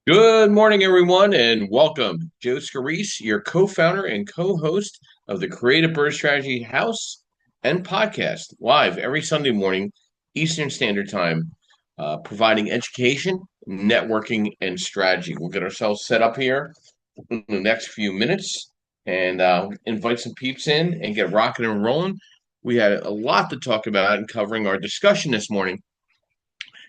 Good morning, everyone, and welcome. Joe Scarice, your co-founder and co-host of the Creative Bird Strategy House and podcast, live every Sunday morning, Eastern Standard Time, providing education, networking, and strategy. We'll get ourselves set up here in the next few minutes and invite some peeps in and get rocking and rolling. We had a lot to talk about in covering our discussion this morning.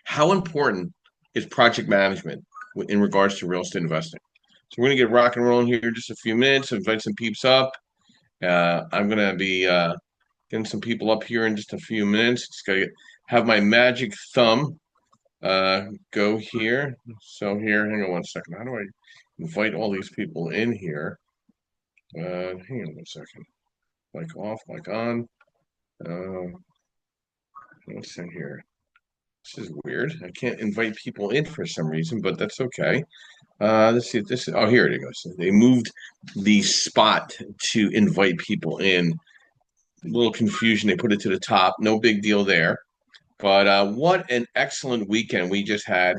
How important is project management in regards to real estate investing? So we're going to get rock and rolling here in just a few minutes, invite some peeps up. I'm going to be getting some people up here in just a few minutes. Just got to have my magic thumb go here. So here, hang on one second. How do I invite all these people in here? Hang on one second. Mic off, mic on. Uh, let's see here. This is weird. I can't invite people in for some reason, but that's okay. Let's see if this is. Oh, here it goes. They moved the spot to invite people in. A little confusion. They put it to the top. No big deal there. But what an excellent weekend we just had.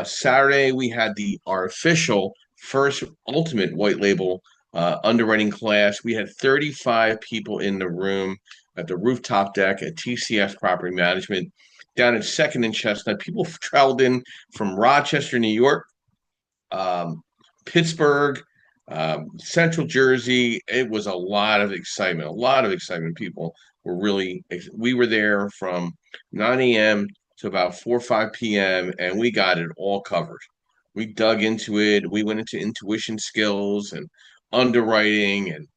Saturday we had our official first ultimate white label underwriting class. We had 35 people in the room at the rooftop deck at TCS Property Management down at Second and Chestnut. People traveled in from Rochester, New York, Pittsburgh, Central Jersey. It was a lot of excitement. A lot of excitement. People were really. We were there from 9 a.m. to about 4 or 5 p.m. and we got it all covered. We dug into it. We went into intuition skills and underwriting and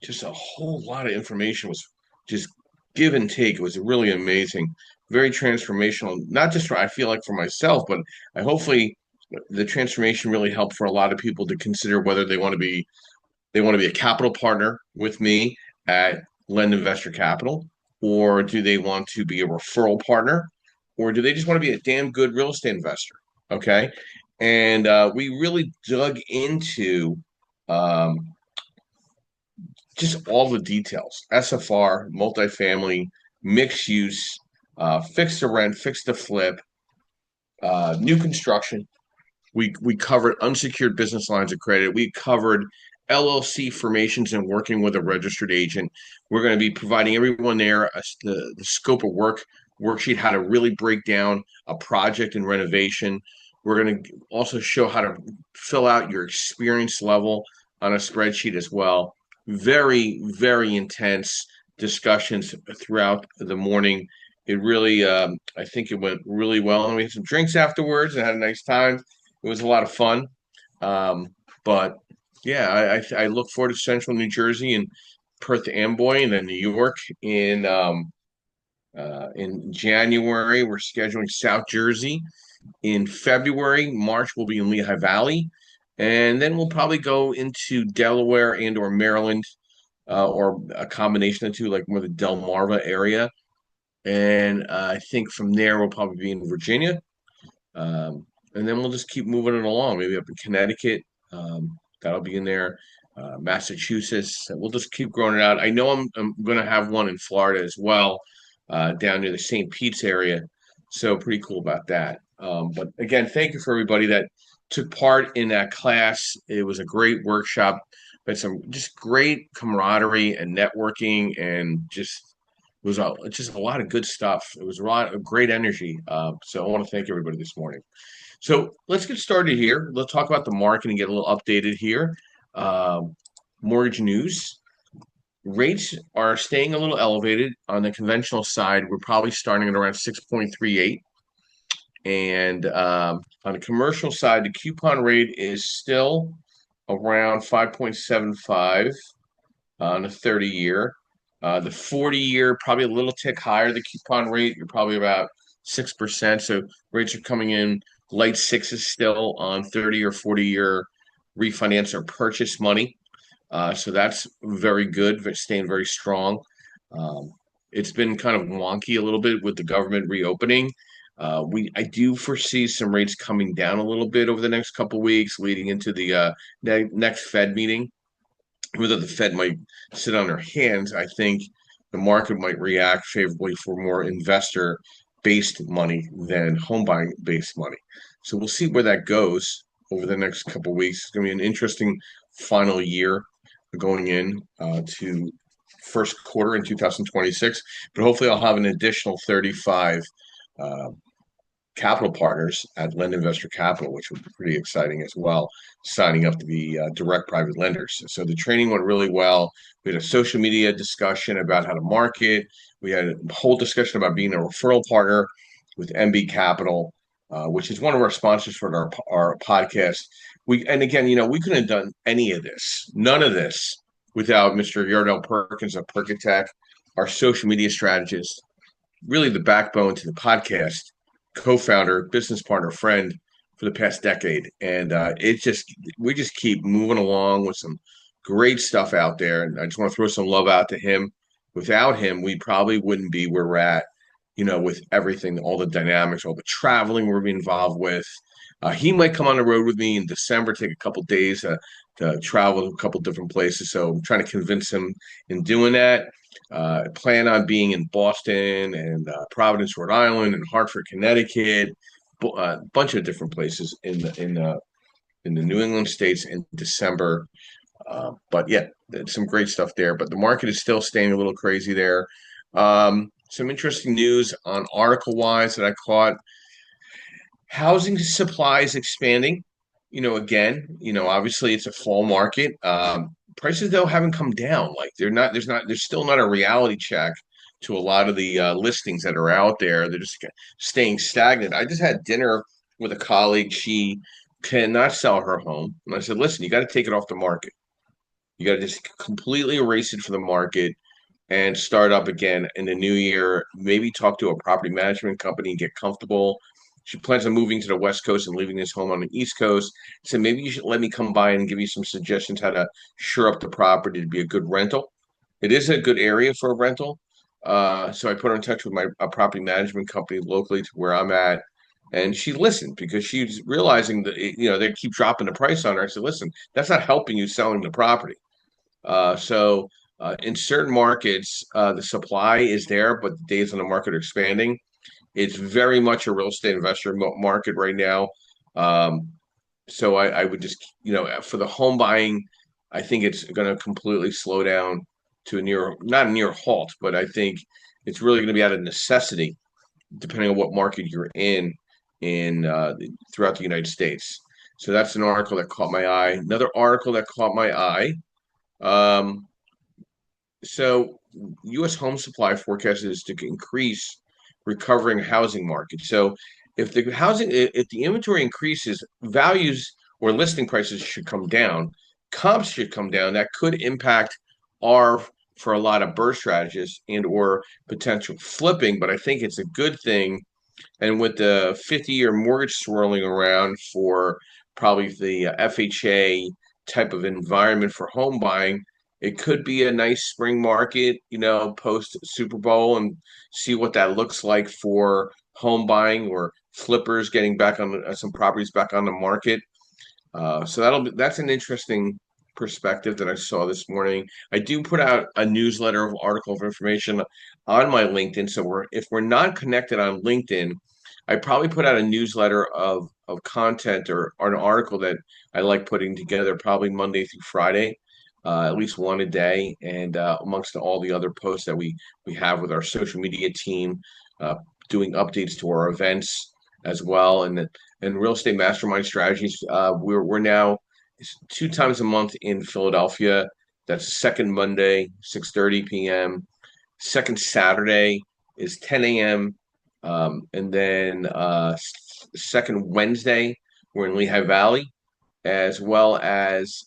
just a whole lot of information was just give and take. It was really amazing, very transformational. Not just for I feel like for myself, but I hopefully the transformation really helped for a lot of people to consider whether they want to be a capital partner with me at Lend Investor Capital, or do they want to be a referral partner, or do they just want to be a damn good real estate investor? Okay, and we really dug into um, just all the details: SFR, multifamily, mixed use, fixed to rent, fixed to flip, new construction. We covered unsecured business lines of credit. We covered LLC formations and working with a registered agent. We're going to be providing everyone there the scope of work worksheet, how to really break down a project and renovation. We're going to also show how to fill out your experience level on a spreadsheet as well. Very, very intense discussions throughout the morning. It really, I think it went really well. And we had some drinks afterwards and had a nice time. It was a lot of fun. But yeah, I look forward to Central New Jersey and Perth Amboy, and then New York in January. We're scheduling South Jersey in February. March will be in Lehigh Valley, and then we'll probably go into Delaware and or Maryland, or a combination of two, like more the Delmarva area. And I think from there we'll probably be in Virginia. And then we'll just keep moving it along. Maybe up in Connecticut, that'll be in there. Massachusetts. We'll just keep growing it out. I know I'm going to have one in Florida as well, down near the St. Pete's area. So pretty cool about that. But again, thank you for everybody that took part in that class. It was a great workshop. But some just great camaraderie and networking, and just it was just a lot of good stuff. It was a lot of great energy. So I want to thank everybody this morning. So let's get started here. Let's talk about the market and get a little updated here. Um, Mortgage news. Rates are staying a little elevated on the conventional side. We're probably starting at around 6.38. And on the commercial side, the coupon rate is still around 5.75 on the 30-year. The 40-year, probably a little tick higher. The coupon rate, you're probably about 6%. So rates are coming in light sixes still on 30 or 40-year refinance or purchase money. So that's very good, staying very strong. Um, it's been kind of wonky a little bit with the government reopening. I do foresee some rates coming down a little bit over the next couple of weeks, leading into the next Fed meeting. Whether the Fed might sit on their hands, I think the market might react favorably for more investor based money than home buying based money. So we'll see where that goes. over the next couple of weeks. It's going to be an interesting final year going in to first quarter in 2026. But hopefully, I'll have an additional 35 uh, capital partners at Lend Investor Capital, which would be pretty exciting as well, signing up to be direct private lenders. So the training went really well. We had a social media discussion about how to market. We had a whole discussion about being a referral partner with MB Capital, which is one of our sponsors for our podcast. And again, we couldn't have done any of this, none of this, without Mr. Yardell Perkins of Perkatech, our social media strategist, really the backbone to the podcast, co-founder, business partner, friend for the past decade. And we just keep moving along with some great stuff out there. And I just want to throw some love out to him. Without him, we probably wouldn't be where we're at, with everything, all the dynamics, all the traveling we're involved with. He might come on the road with me in December, take a couple days to travel to a couple different places. So I'm trying to convince him in doing that. Plan on being in Boston and Providence, Rhode Island, and Hartford, Connecticut, a bunch of different places in the New England states in December. But yeah, some great stuff there. But the market is still staying a little crazy there. Some interesting news on article wise that I caught. Housing supply is expanding. Again, obviously it's a fall market. Prices though haven't come down. Like there's still not a reality check to a lot of the listings that are out there. They're just staying stagnant. I just had dinner with a colleague. She cannot sell her home, and I said, "Listen, you got to take it off the market. You got to just completely erase it from the market and start up again in the new year. Maybe talk to a property management company and get comfortable." She plans on moving to the West Coast and leaving this home on the East Coast. So maybe you should let me come by and give you some suggestions how to shore up the property to be a good rental. It is a good area for a rental. So I put her in touch with a property management company locally to where I'm at. And she listened because she's realizing that they keep dropping the price on her. I said, listen, that's not helping you selling the property. In certain markets, the supply is there, but the days on the market are expanding. It's very much a real estate investor market right now. Um, so I would just, for the home buying, I think it's going to completely slow down to not a near halt, but I think it's really going to be out of necessity, depending on what market you're in throughout the United States. So that's an article that caught my eye. Another article that caught my eye. Um, so U.S. home supply forecast is to increase recovering housing market. So if the inventory increases, values or listing prices should come down, comps should come down. That could impact our for a lot of burst strategists and or potential flipping. But I think it's a good thing. And with the 50-year mortgage swirling around for probably the FHA type of environment for home buying, it could be a nice spring market, post Super Bowl and see what that looks like for home buying or flippers getting back on some properties back on the market. So that's an interesting perspective that I saw this morning. I do put out a newsletter of article of information on my LinkedIn. So if we're not connected on LinkedIn, I probably put out a newsletter of content or an article that I like putting together probably Monday through Friday, at least one a day, and amongst all the other posts that we have with our social media team, uh, doing updates to our events as well, and real estate mastermind strategies. We're now two times a month in Philadelphia. That's second Monday, 6:30 p.m. Second Saturday is 10 a.m. And then second Wednesday, we're in Lehigh Valley, as well as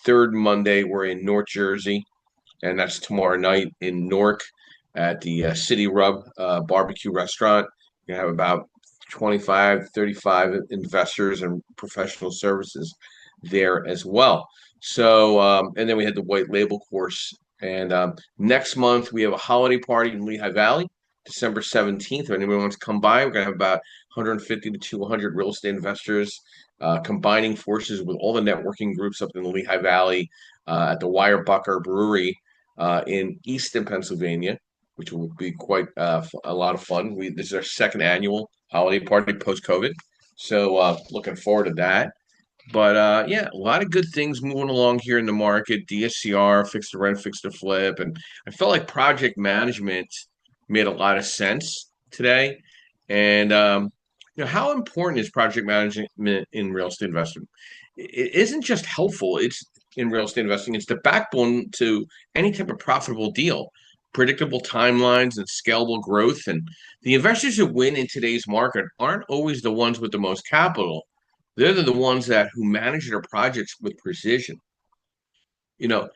third Monday, we're in North Jersey, and that's tomorrow night in Newark at the City Rub barbecue restaurant. You have about 25, 35 investors and professional services there as well. So, and then we had the white label course. And next month, we have a holiday party in Lehigh Valley, December 17th. If anyone wants to come by, we're going to have about 150 to 200 real estate investors combining forces with all the networking groups up in the Lehigh Valley at the Weyerbacher Brewery in Easton, Pennsylvania, which will be quite a lot of fun. This is our second annual holiday party post-COVID. So looking forward to that. But yeah, a lot of good things moving along here in the market. DSCR, fixed to rent, fixed to flip, and I felt like project management made a lot of sense today. And how important is project management in real estate investment? It isn't just helpful; it's in real estate investing. It's the backbone to any type of profitable deal. Predictable timelines and scalable growth, and the investors who win in today's market aren't always the ones with the most capital. They're the ones that who manage their projects with precision. You know,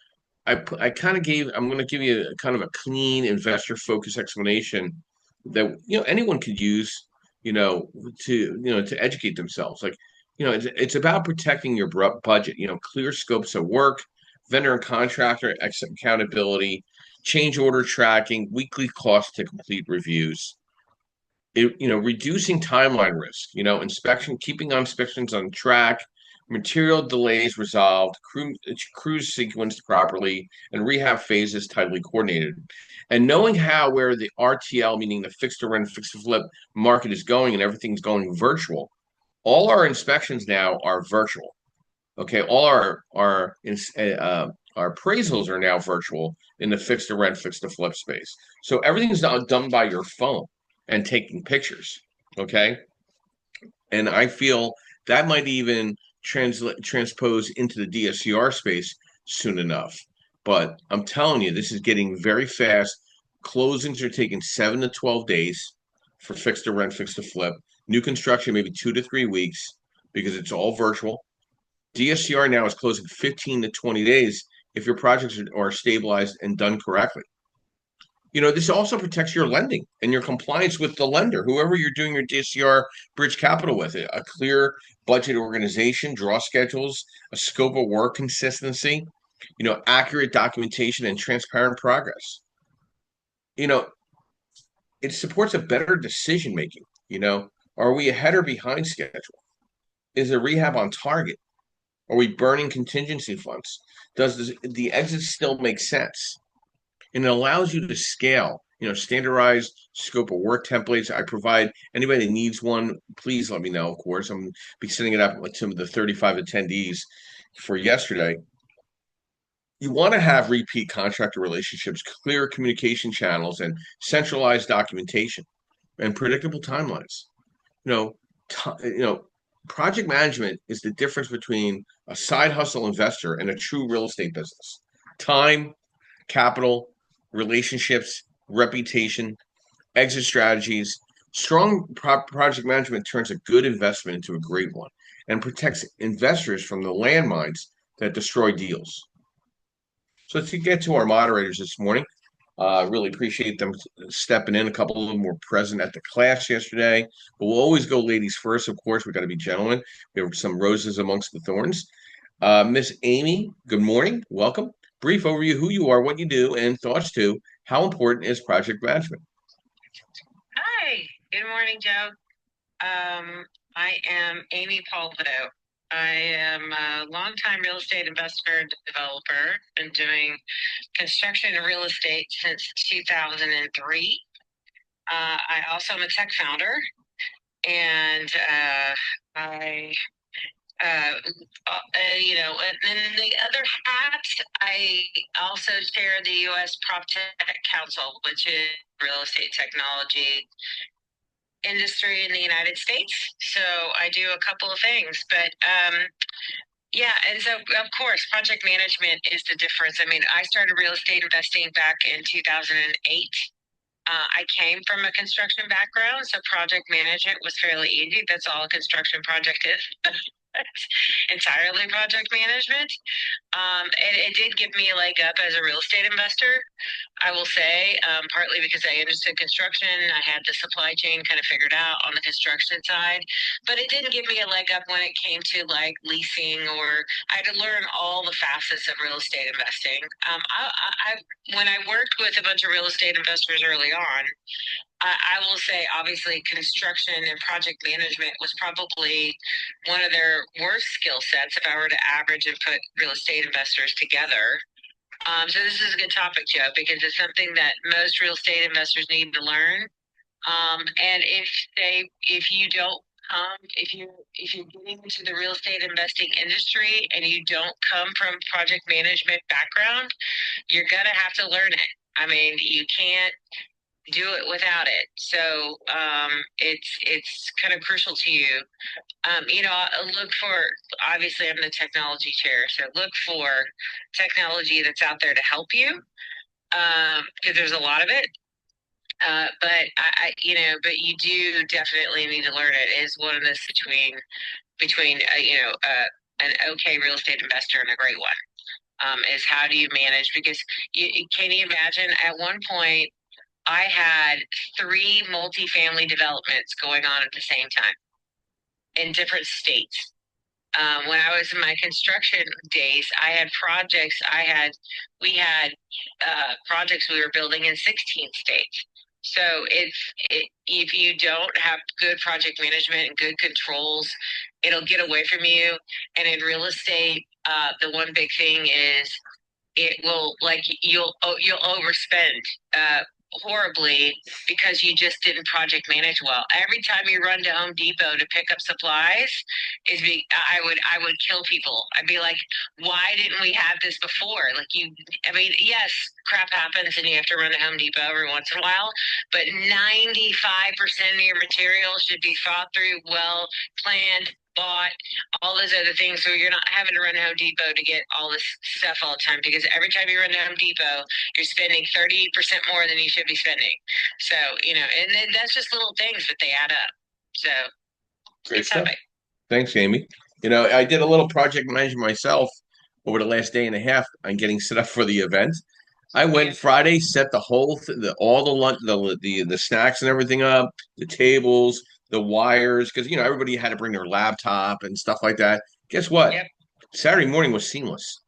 I kind of gave. I'm going to give you a kind of a clean investor focused explanation that anyone could use. To educate themselves. Like, it's about protecting your budget. Clear scopes of work, vendor and contractor accountability, change order tracking, weekly cost to complete reviews. Reducing timeline risk, keeping inspections on track, material delays resolved, crews sequenced properly, and rehab phases tightly coordinated. And knowing where the RTL, meaning the fixed to rent, fixed to flip market is going and everything's going virtual, all our inspections now are virtual. Okay, all our appraisals are now virtual in the fixed to rent, fixed to flip space. So everything's now done by your phone and taking pictures. Okay, and I feel that might even transpose into the DSCR space soon enough. But I'm telling you, this is getting very fast. Closings are taking 7 to 12 days for fixed to rent, fixed to flip. New construction maybe 2 to 3 weeks because it's all virtual. DSCR now is closing 15 to 20 days if your projects are stabilized and done correctly. This also protects your lending and your compliance with the lender, whoever you're doing your DSCR bridge capital with. A clear budget organization, draw schedules, a scope of work consistency, accurate documentation and transparent progress. You know, it supports a better decision making. Are we ahead or behind schedule? Is the rehab on target? Are we burning contingency funds? Does the exit still make sense? And it allows you to scale, standardized scope of work templates. I provide anybody that needs one, please let me know. Of course, I'm gonna be setting it up with some of the 35 attendees for yesterday. You want to have repeat contractor relationships, clear communication channels, and centralized documentation and predictable timelines. You know, project management is the difference between a side hustle investor and a true real estate business. Time, capital, relationships, reputation, exit strategies. Strong project management turns a good investment into a great one and protects investors from the landmines that destroy deals. So let's get to our moderators this morning. Really appreciate them stepping in. A couple of them were present at the class yesterday, but we'll always go ladies first. Of course, we got to be gentlemen. We have some roses amongst the thorns. Miss Amy, good morning. Welcome. Brief overview: who you are, what you do, and thoughts to how important is project management. Hi. Good morning, Joe. I am Amy Palvido. I am a longtime real estate investor and developer. Been doing construction and real estate since 2003. I also am a tech founder, and and in the other hat, I also chair the U.S. PropTech Council, which is real estate technology industry in the United States. So I do a couple of things, but yeah, and so of course, project management is the difference. I mean, I started real estate investing back in 2008. I came from a construction background, so project management was fairly easy. That's all a construction project is. Entirely project management. It did give me a leg up as a real estate investor, I will say, partly because I understood construction. I had the supply chain kind of figured out on the construction side, but it didn't give me a leg up when it came to like leasing, or I had to learn all the facets of real estate investing. When I worked with a bunch of real estate investors early on, I will say, obviously, construction and project management was probably one of their worst skill sets if I were to average and put real estate investors together. So this is a good topic, Joe, because it's something that most real estate investors need to learn. And if you don't if you're getting into the real estate investing industry and you don't come from project management background, you're gonna have to learn it. I mean, you can't do it without it. So it's kind of crucial to you. Look for, obviously I'm the technology chair, so look for technology that's out there to help you, because there's a lot of it. But you do definitely need to learn it. Is one of this between an okay real estate investor and a great one. Is how do you manage? Because can you imagine at one point I had three multifamily developments going on at the same time in different states. When I was in my construction days, I had projects. We had projects we were building in 16 states. So if you don't have good project management and good controls, it'll get away from you. And in real estate, the one big thing is it will, like, you'll overspend horribly because you just didn't project manage well. Every time you run to Home Depot to pick up supplies, I would kill people. I'd be like, why didn't we have this before? I mean, yes, crap happens and you have to run to Home Depot every once in a while, but 95% of your materials should be thought through, well planned, bought, all those other things, so you're not having to run to Home Depot to get all this stuff all the time, because every time you run to Home Depot, you're spending 30% more than you should be spending. So, and then that's just little things, but they add up. So Great it's stuff. topic. Thanks, Amy. I did a little project management myself over the last day and a half on getting set up for the event. I went Friday, set the whole all the lunch, the snacks and everything up, the tables, the wires, because everybody had to bring their laptop and stuff like that. Guess what? Yep. Saturday morning was seamless.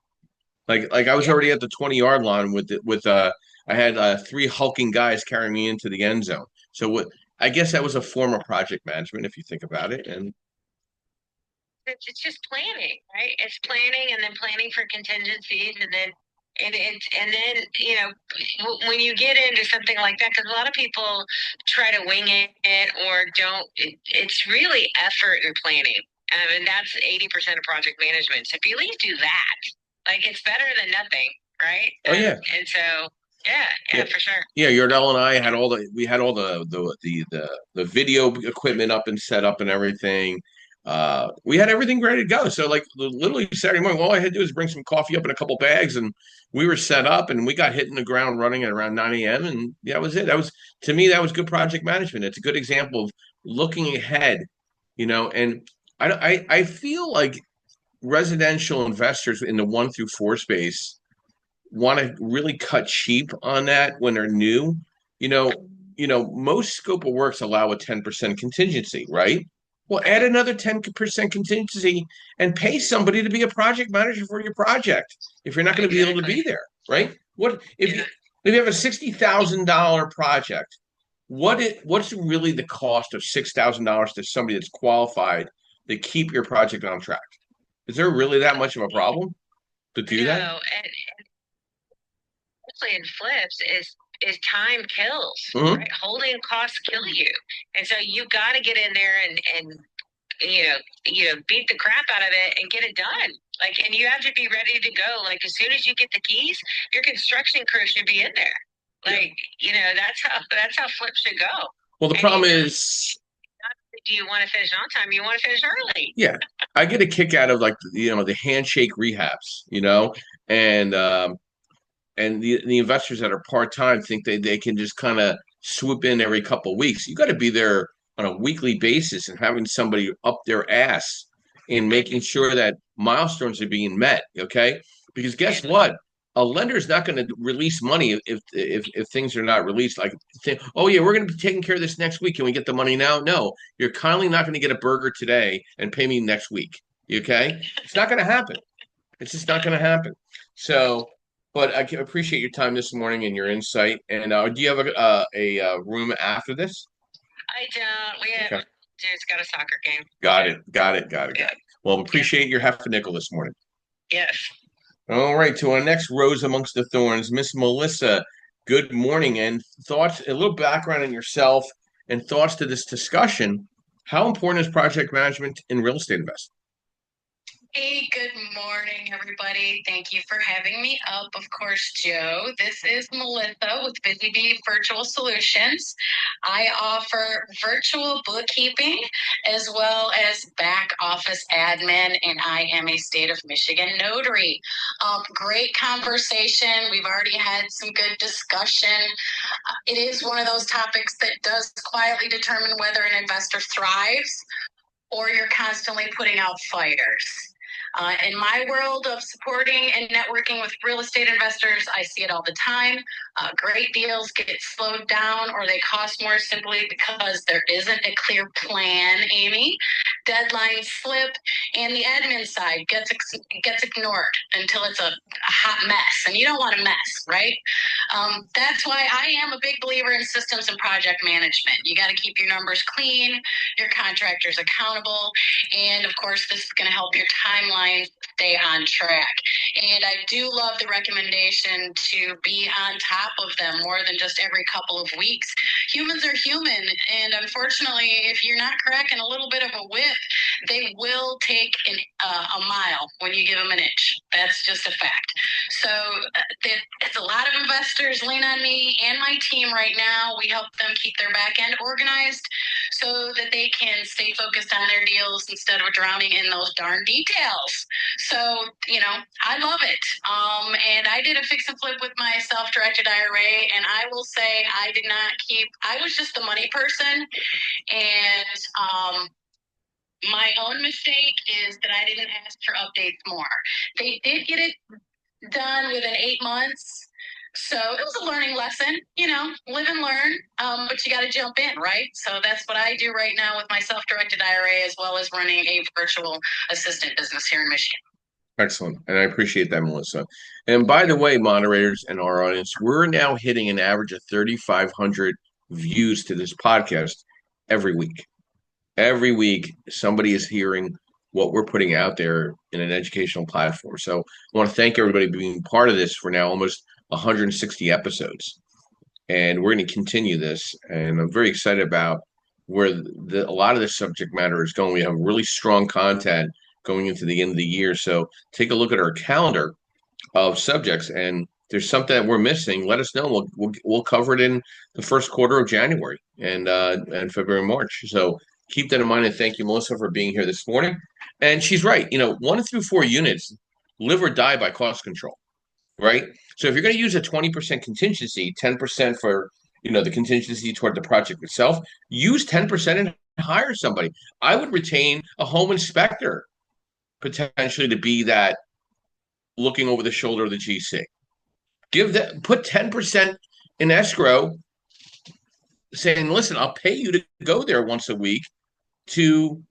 Like I was Yep. already at the 20-yard line with I had three hulking guys carrying me into the end zone. So what I guess that was a form of project management if you think about it. And It's just planning, right? It's planning, and then planning for contingencies, and then when you get into something like that, because a lot of people try to wing it or don't. It's really effort and planning, and that's 80% of project management. So if you at least do that, like, it's better than nothing, right? oh yeah, And so yeah, for sure. yeah, Yardell and I had we had all the video equipment up and set up and everything. We had everything ready to go. So like literally Saturday morning, all I had to do was bring some coffee up in a couple bags, and we were set up, and we got hitting the ground running at around 9 a.m. And yeah, that was it. That was, to me, that was good project management. It's a good example of looking ahead, and I feel like residential investors in the 1 through 4 space want to really cut cheap on that when they're new. You know, most scope of works allow a 10% contingency, right? Well, add another 10% contingency and pay somebody to be a project manager for your project if you're not going to be able to be there, right? What if you have a $60,000 project? What's really the cost of $6,000 to somebody that's qualified to keep your project on track? Is there really that much of a problem to do that? No, and especially in flips, is time kills, Mhm. right? Holding costs kill you, and so you got to get in there and beat the crap out of it and get it done. Like, and you have to be ready to go. Like, as soon as you get the keys, your construction crew should be in there. Like, that's how flips should go. Well, the And problem is, do you want to finish on time? You want to finish early. yeah, I get a kick out of like the handshake rehabs, and the investors that are part time think they can just kind of swoop in every couple of weeks. You got to be there on a weekly basis and having somebody up their ass in making sure that milestones are being met. Okay, because guess what? A lender is not going to release money if things are not released. Like, oh yeah, we're going to be taking care of this next week. Can we get the money now? No, you're kindly not going to get a burger today and pay me next week. Okay, it's not going to happen. It's just not going to happen. So, but I can appreciate your time this morning and your insight. And do you have a room after this? I don't. We have Okay. just got a soccer game. Got it. Got it. Got it. Yeah. Got it. Well, appreciate your half a nickel this morning. Yes. All right. To our next rose amongst the thorns, Miss Melissa. Good morning, and thoughts. A little background on yourself and thoughts to this discussion. How important is project management in real estate investing? Hey, good morning, everybody. Thank you for having me up. Of course, Joe. This is Melissa with Busy Bee Virtual Solutions. I offer virtual bookkeeping as well as back office admin, and I am a state of Michigan notary. Great conversation. We've already had some good discussion. It is one of those topics that does quietly determine whether an investor thrives or you're constantly putting out fires. In my world of supporting and networking with real estate investors, I see it all the time. Great deals get slowed down or they cost more simply because there isn't a clear plan, Amy. Deadlines slip, and the admin side gets ignored until it's a hot mess, and you don't want a mess, right? That's why I am a big believer in systems and project management. You got to keep your numbers clean, your contractors accountable, and of course, this is going to help your timeline stay on track. And I do love the recommendation to be on top of them more than just every couple of weeks. Humans are human, and unfortunately, if you're not cracking a little bit of a whip, they will take a mile when you give them an inch. That's just a fact. So it's a lot of investors lean on me and my team right now. We help them keep their back end organized so that they can stay focused on their deals instead of drowning in those darn details. So, I love it. And I did a fix and flip with my self-directed IRA, and I will say I was just the money person. And my own mistake is that I didn't ask for updates more. They did get it done within 8 months. So it was a learning lesson, live and learn, but you got to jump in, right? So that's what I do right now with my self-directed IRA, as well as running a virtual assistant business here in Michigan. Excellent. And I appreciate that, Melissa. And by the way, moderators and our audience, we're now hitting an average of 3,500 views to this podcast every week. Every week, somebody is hearing what we're putting out there in an educational platform. So I want to thank everybody for being part of this for now almost 160 episodes. And we're going to continue this. And I'm very excited about where a lot of this subject matter is going. We have really strong content going into the end of the year. So take a look at our calendar of subjects, and there's something that we're missing, let us know. We'll cover it in the first quarter of January and February, March. So keep that in mind. And thank you, Melissa, for being here this morning. And she's right. 1 through 4 units live or die by cost control, right? So if you're going to use a 20% contingency, 10% for the contingency toward the project itself, use 10% and hire somebody. I would retain a home inspector potentially to be that looking over the shoulder of the GC. Put 10% in escrow, saying, listen, I'll pay you to go there once a week to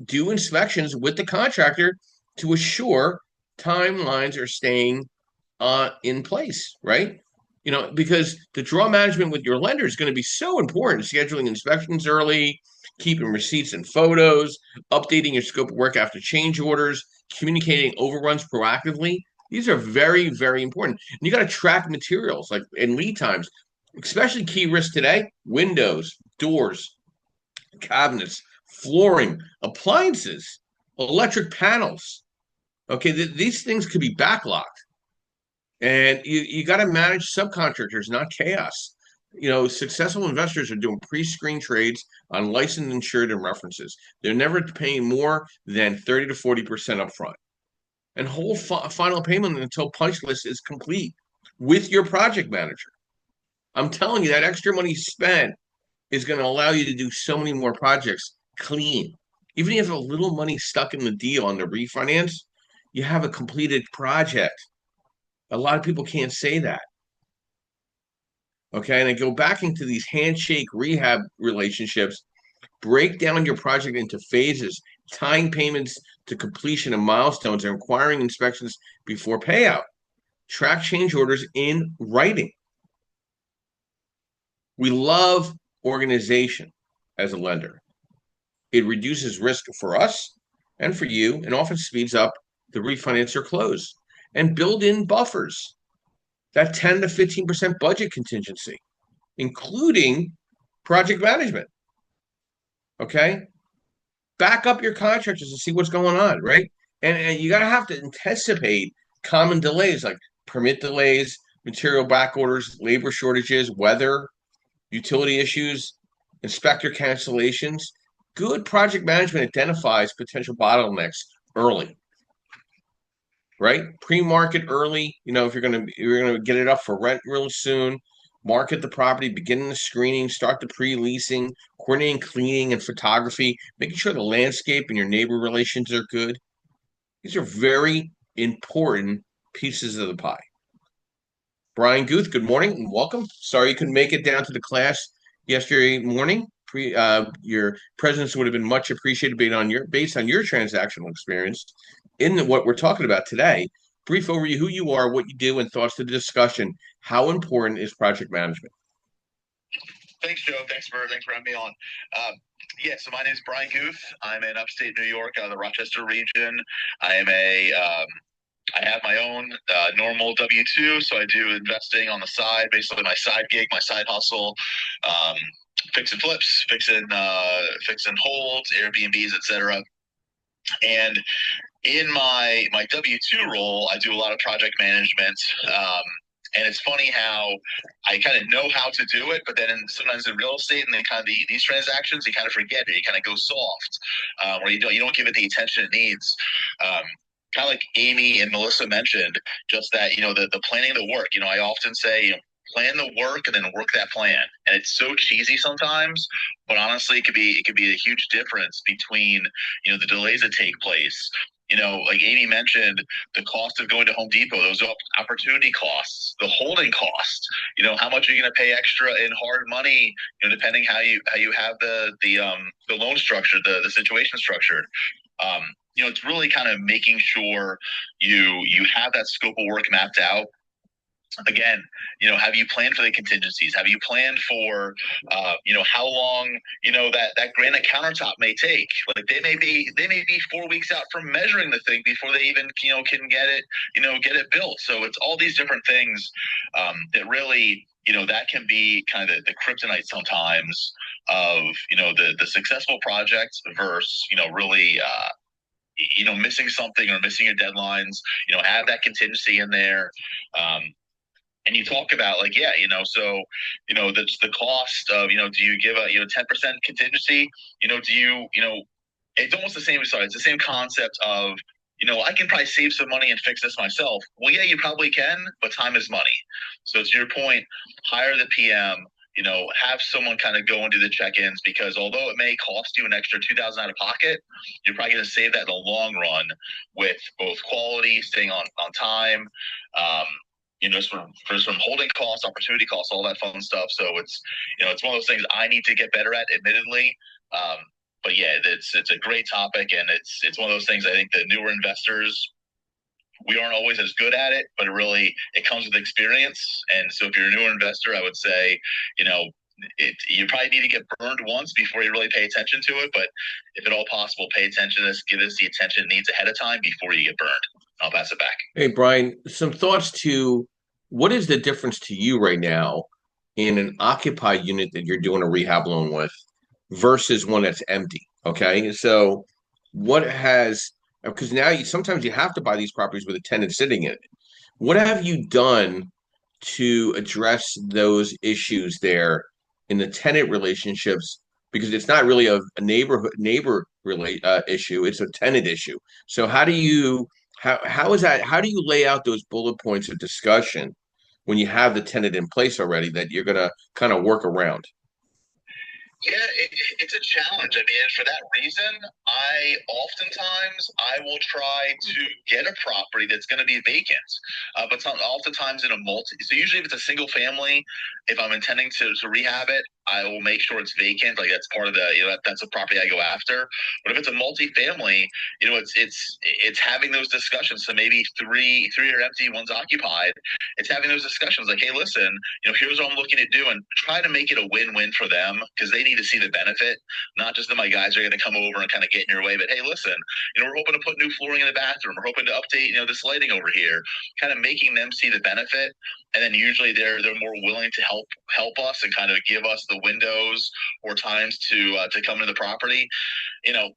do inspections with the contractor to assure timelines are staying in place, right? Because the draw management with your lender is going to be so important. Scheduling inspections early, keeping receipts and photos, updating your scope of work after change orders, communicating overruns proactively. These are very, very important. And you got to track materials like in lead times, especially key risks today: windows, doors, cabinets, flooring, appliances, electric panels. Okay, these things could be backlogged. And you got to manage subcontractors, not chaos. Successful investors are doing pre-screen trades on licensed, insured, and references. They're never paying more than 30 to 40% upfront, and hold final payment until punch list is complete with your project manager. I'm telling you, that extra money spent is going to allow you to do so many more projects clean. Even if you have a little money stuck in the deal on the refinance, you have a completed project. A lot of people can't say that. Okay, and I go back into these handshake rehab relationships. Break down your project into phases, tying payments to completion and milestones, and requiring inspections before payout. Track change orders in writing. We love organization as a lender. It reduces risk for us and for you, and often speeds up the refinance or close. And build in buffers, that 10 to 15% budget contingency, including project management. Okay? back up your contractors to see what's going on, right? And you gotta have to anticipate common delays like permit delays, material back orders, labor shortages, weather, utility issues, inspector cancellations. Good project management identifies potential bottlenecks early, right? Pre-market early. If you're gonna get it up for rent real soon, market the property, begin the screening, start the pre-leasing, coordinating cleaning and photography, making sure the landscape and your neighbor relations are good. These are very important pieces of the pie. Brian Guth, good morning and welcome. Sorry you couldn't make it down to the class yesterday morning. Your presence would have been much appreciated based on your transactional experience in what we're talking about today. Brief overview: who you are, what you do, and thoughts to the discussion. How important is project management? Thanks, Joe. Thanks for having me on. So my name is Brian Guth. I'm in upstate New York, out of the Rochester region. I have my own normal W-2, so I do investing on the side, basically my side gig, my side hustle, fixing flips, fixing holds, Airbnbs, etc. And in my W-2 role, I do a lot of project management. And it's funny how I kind of know how to do it, but then sometimes in real estate and then kind of these transactions, you kind of forget it. You kind of go soft, or you don't give it the attention it needs. Kind of like Amy and Melissa mentioned, just that the planning of the work. I often say plan the work and then work that plan. And it's so cheesy sometimes, but honestly, it could be a huge difference between the delays that take place. Like Amy mentioned, the cost of going to Home Depot, those opportunity costs, the holding costs, how much are you going to pay extra in hard money, depending how you have the loan structure, the situation structured. It's really kind of making sure you have that scope of work mapped out. Again, have you planned for the contingencies? Have you planned for, how long, that granite countertop may take? Like they may be 4 weeks out from measuring the thing before they even, can get it built. So it's all these different things that really, that can be kind of the kryptonite sometimes of, the successful project versus, really, missing something or missing your deadlines. Have that contingency in there. And you talk about that's the cost of, do you give a 10% contingency? It's almost the same. Sorry, it's the same concept of, I can probably save some money and fix this myself. Well, yeah, you probably can, but time is money. So to your point, hire the PM. Have someone kind of go and do the check-ins, because although it may cost you an extra $2,000 out of pocket, you're probably going to save that in the long run with both quality, staying on time. From holding costs, opportunity costs, all that fun stuff. So it's one of those things I need to get better at, admittedly. But yeah, it's a great topic, and it's one of those things I think the newer investors, we aren't always as good at it, but it comes with experience. And so if you're a newer investor, I would say, you probably need to get burned once before you really pay attention to it. But if at all possible, pay attention to this, give this the attention it needs ahead of time before you get burned. I'll pass it back. Hey, Brian, some thoughts to what is the difference to you right now in an occupied unit that you're doing a rehab loan with versus one that's empty? Okay. So because now sometimes you have to buy these properties with a tenant sitting in it. What have you done to address those issues there in the tenant relationships? Because it's not really a neighbor issue; it's a tenant issue. So how do you lay out those bullet points of discussion when you have the tenant in place already that you're going to kind of work around? Yeah, it's a challenge. I mean, for that reason, I will try to get a property that's going to be vacant, but oftentimes in a multi. So usually, if it's a single family, if I'm intending to rehab it, I will make sure it's vacant. Like that's part of the that's a property I go after. But if it's a multifamily, it's having those discussions. So maybe three are empty, one's occupied. It's having those discussions like, hey, listen, here's what I'm looking to do, and try to make it a win-win for them, because they need to see the benefit, not just that my guys are going to come over and kind of get in your way, but hey, listen, we're hoping to put new flooring in the bathroom. We're hoping to update, this lighting over here, kind of making them see the benefit. and then usually they're more willing to help us and kind of give us the windows or times to come to the property. You know,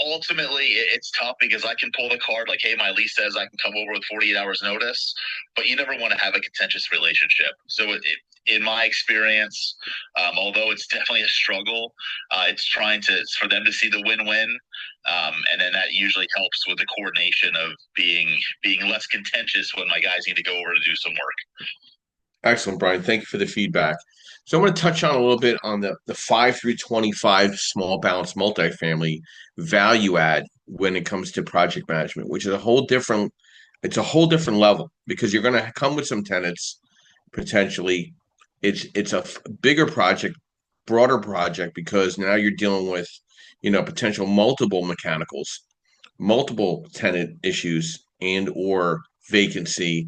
ultimately it's tough because I can pull the card like, hey, my lease says I can come over with 48 hours notice, but you never want to have a contentious relationship. So in my experience, although it's definitely a struggle, it's for them to see the win-win, and then that usually helps with the coordination of being less contentious when my guys need to go over to do some work. Excellent, Brian. Thank you for the feedback. So I'm going to touch on a little bit on the 5 through 25 small balance multifamily value add when it comes to project management, which is a whole different level, because you're going to come with some tenants potentially. It's a bigger project, broader project, because now you're dealing with, potential multiple mechanicals, multiple tenant issues and or vacancy,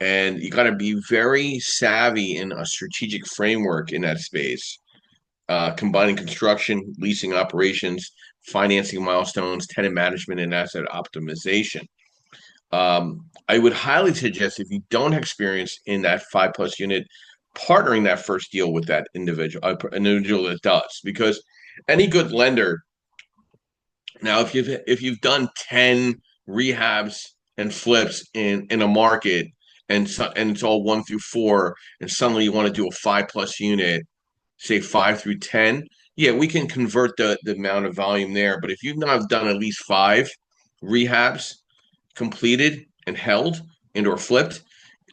and you got to be very savvy in a strategic framework in that space, combining construction, leasing operations, financing milestones, tenant management, and asset optimization. I would highly suggest, if you don't have experience in that 5+ unit, partnering that first deal with that individual that does, because any good lender, now, if you've done 10 rehabs and flips in a market, and it's all 1 through 4, and suddenly you want to do a 5+ unit, say 5 through 10, yeah, we can convert the amount of volume there. But if you've not done at least 5 rehabs completed and held and or flipped,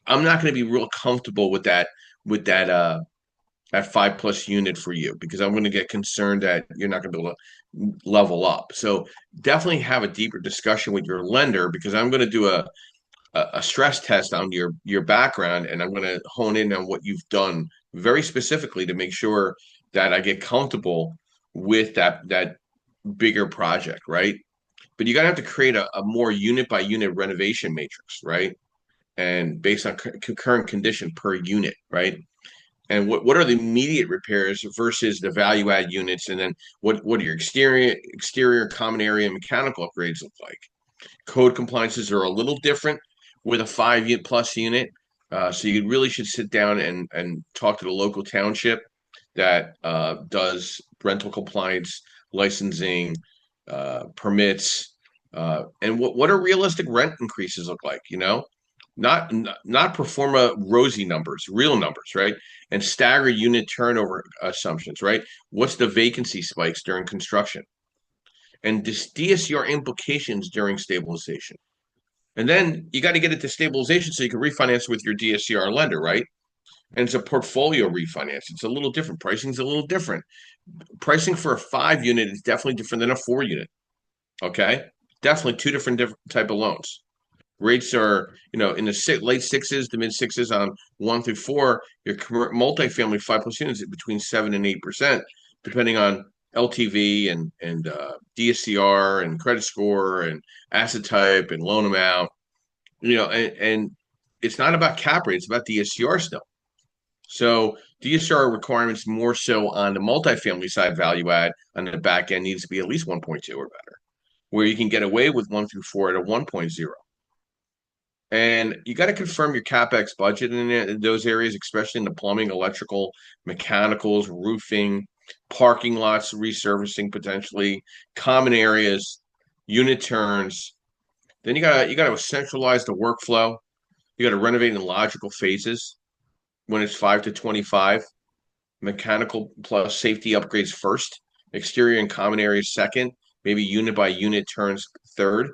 I'm not going to be real comfortable with that 5+ unit for you, because I'm going to get concerned that you're not going to be able to level up. So definitely have a deeper discussion with your lender, because I'm going to do a stress test on your background, and I'm going to hone in on what you've done very specifically to make sure that I get comfortable with that bigger project, right? But you got to have to create a more unit by unit renovation matrix, right? And based on current condition per unit, right? And what are the immediate repairs versus the value add units, and then what are your exterior common area mechanical upgrades look like? Code compliances are a little different with a 5+ unit, so you really should sit down and talk to the local township that does rental compliance, licensing, permits, and what are realistic rent increases look like? Not pro forma rosy numbers, real numbers, right? And stagger unit turnover assumptions, right? What's the vacancy spikes during construction? And DSCR implications during stabilization. And then you got to get it to stabilization so you can refinance with your DSCR lender, right? And it's a portfolio refinance. It's a little different. Pricing's a little different. Pricing for a 5 unit is definitely different than a 4 unit. Okay, definitely two different type of loans. Rates are, in the late 6s to mid 6s on 1 through 4. Your multifamily 5+ units at between 7 and 8%, depending on LTV and DSCR and credit score and asset type and loan amount. And it's not about cap rate; it's about DSCR still. So DSCR requirements more so on the multifamily side value add on the back end needs to be at least 1.2 or better, where you can get away with 1 through 4 at a 1.0. And you got to confirm your CapEx budget in those areas, especially in the plumbing, electrical, mechanicals, roofing, parking lots, resurfacing potentially, common areas, unit turns. Then you got to centralize the workflow. You got to renovate in logical phases when it's 5 to 25. Mechanical plus safety upgrades first, exterior and common areas second, maybe unit by unit turns third,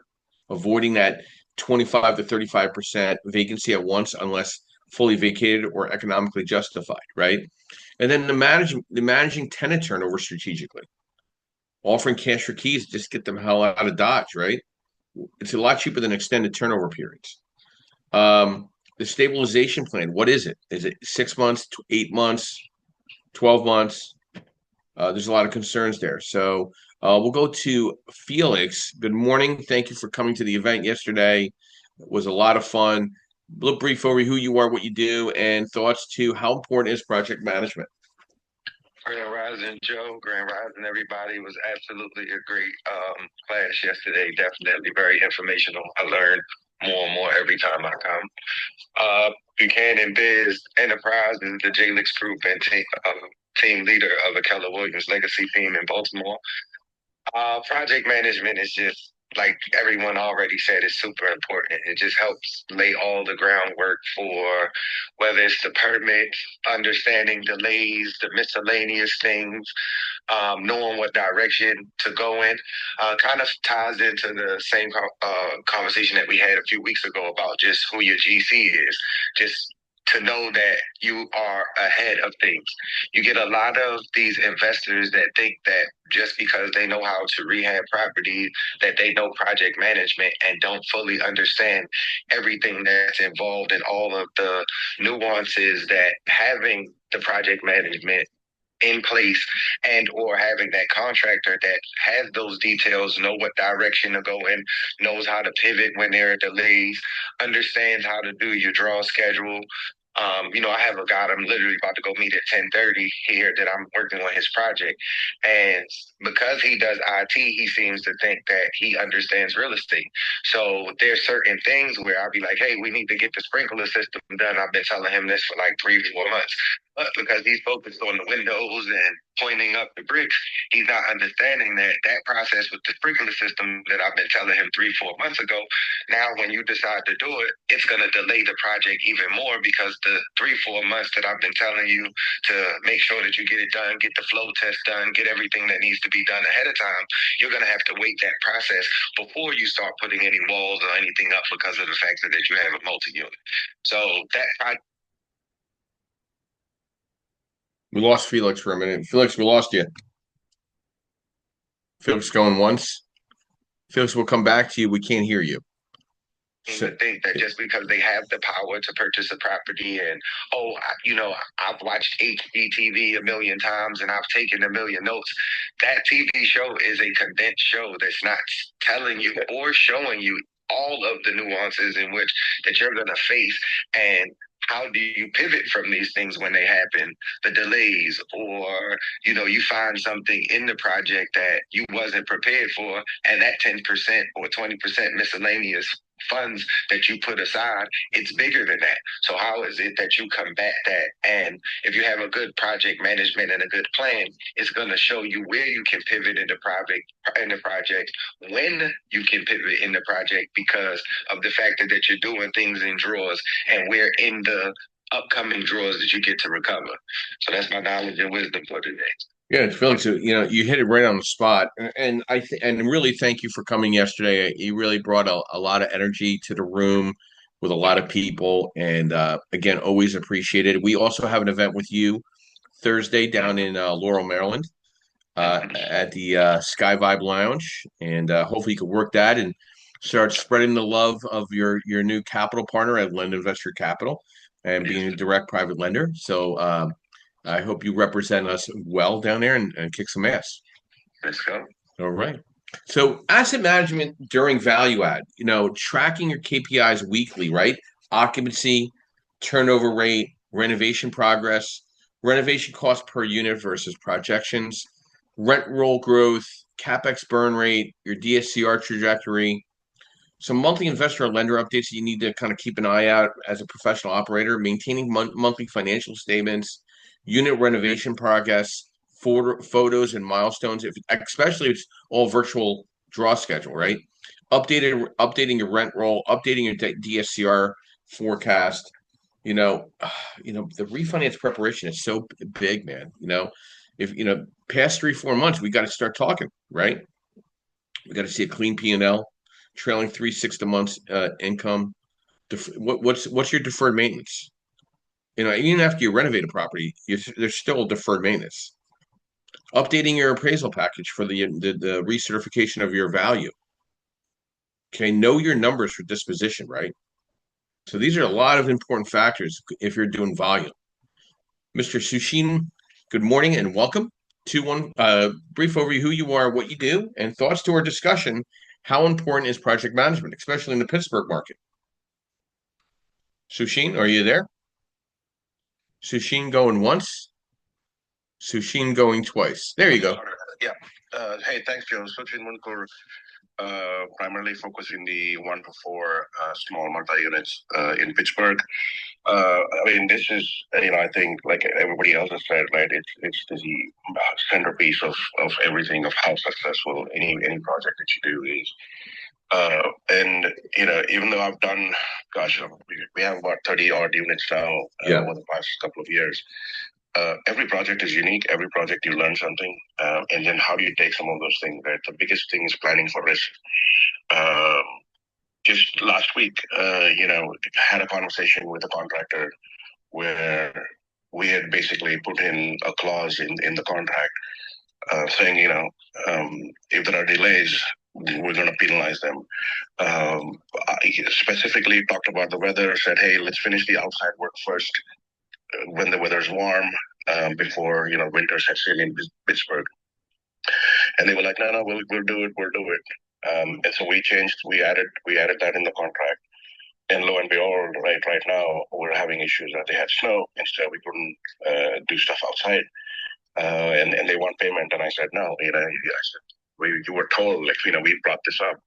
avoiding that 25 to 35% vacancy at once unless fully vacated or economically justified, right? And then the managing tenant turnover strategically, offering cash for keys, just get them hell out of Dodge, right? It's a lot cheaper than extended turnover periods. The stabilization plan, what is it? Is it 6 months, 8 months, 12 months? There's a lot of concerns there. So we'll go to Felix. Good morning. Thank you for coming to the event yesterday. It was a lot of fun. A little brief over who you are, what you do, and thoughts to how important is project management. Grand Rising, Joe. Grand Rising, everybody. It was absolutely a great class yesterday. Definitely very informational. I learned more and more every time I come. Buchanan Biz Enterprise is the JLix Group and team leader of the Keller Williams Legacy team in Baltimore. Project management is just like everyone already said, is super important. It just helps lay all the groundwork for whether it's the permits, understanding delays, the miscellaneous things, knowing what direction to go in. Kind of ties into the same conversation that we had a few weeks ago about just who your GC is. Just to know that you are ahead of things. You get a lot of these investors that think that just because they know how to rehab property, that they know project management and don't fully understand everything that's involved in all of the nuances that having the project management in place and or having that contractor that has those details, know what direction to go in, knows how to pivot when there are delays, understands how to do your draw schedule. I have a guy I'm literally about to go meet at 10:30 here that I'm working on his project. And because he does IT, he seems to think that he understands real estate. So there's certain things where I'll be like, hey, we need to get the sprinkler system done. I've been telling him this for like 3-4 months. But because he's focused on the windows and pointing up the bricks, he's not understanding that that process with the sprinkler system that I've been telling him 3-4 months ago. Now, when you decide to do it, it's going to delay the project even more because the 3-4 months that I've been telling you to make sure that you get it done, get the flow test done, get everything that needs to be done ahead of time, you're going to have to wait that process before you start putting any walls or anything up because of the fact that you have a multi-unit. So that We lost Felix for a minute. Felix, we lost you. Felix going once. Felix, we'll come back to you. We can't hear you. To think that just because they have the power to purchase a property and I've watched HGTV a million times and I've taken a million notes. That TV show is a condensed show that's not telling you or showing you all of the nuances in which that you're going to face and how do you pivot from these things when they happen, the delays, or you find something in the project that you wasn't prepared for, and that 10% or 20% miscellaneous funds that you put aside, it's bigger than that. So how is it that you combat that? And if you have a good project management and a good plan, it's going to show you where you can pivot in the project, when you can pivot in the project because of the fact that you're doing things in drawers and we're in the upcoming drawers that you get to recover. So that's my knowledge and wisdom for today. Yeah, Felix, you hit it right on the spot, and and really thank you for coming yesterday. You really brought a lot of energy to the room with a lot of people, and again, always appreciated. We also have an event with you Thursday down in Laurel, Maryland, at the Sky Vibe Lounge, and hopefully you can work that and start spreading the love of your new capital partner at Lend Investor Capital and being a direct private lender. So. I hope you represent us well down there and kick some ass. Let's go. All right. So asset management during value add, tracking your KPIs weekly, right? Occupancy, turnover rate, renovation progress, renovation cost per unit versus projections, rent roll growth, CapEx burn rate, your DSCR trajectory, some monthly investor or lender updates that you need to kind of keep an eye out as a professional operator, maintaining monthly financial statements, unit renovation progress, photos and milestones, especially if it's all virtual draw schedule, right? Updating your rent roll, updating your DSCR forecast. The refinance preparation is so big, man. If past 3-4 months, we got to start talking, right? We got to see a clean P&L, trailing 3-6 months income. What's your deferred maintenance? Even after you renovate a property, there's still deferred maintenance. Updating your appraisal package for the recertification of your value. Okay, know your numbers for disposition, right? So these are a lot of important factors if you're doing volume. Mr. Sushin, good morning and welcome to one brief overview who you are, what you do, and thoughts to our discussion. How important is project management, especially in the Pittsburgh market? Sushin, are you there? Sushin going once. Sushin going twice. There you go. Yeah. Hey, thanks, Joe. Sushin Munkur, primarily focus in the 1 to 4 small multi-units in Pittsburgh. I mean, this is, I think, like everybody else has said, right? It's the centerpiece of everything, of how successful any project that you do is. And even though I've done, gosh, we have about 30 odd units now over the past couple of years. Every project is unique. Every project you learn something, and then how do you take some of those things? Right, the biggest thing is planning for risk. Just last week, had a conversation with a contractor where we had basically put in a clause in the contract saying, if there are delays, we're going to penalize them. I specifically talked about the weather, said, hey, let's finish the outside work first when the weather's warm before, winter sets in Pittsburgh. And they were like, no, we'll do it. And so we added that in the contract. And lo and behold, right now, we're having issues that they had snow. Instead, we couldn't do stuff outside. And they want payment. And I said, no, I said, you were told, we brought this up.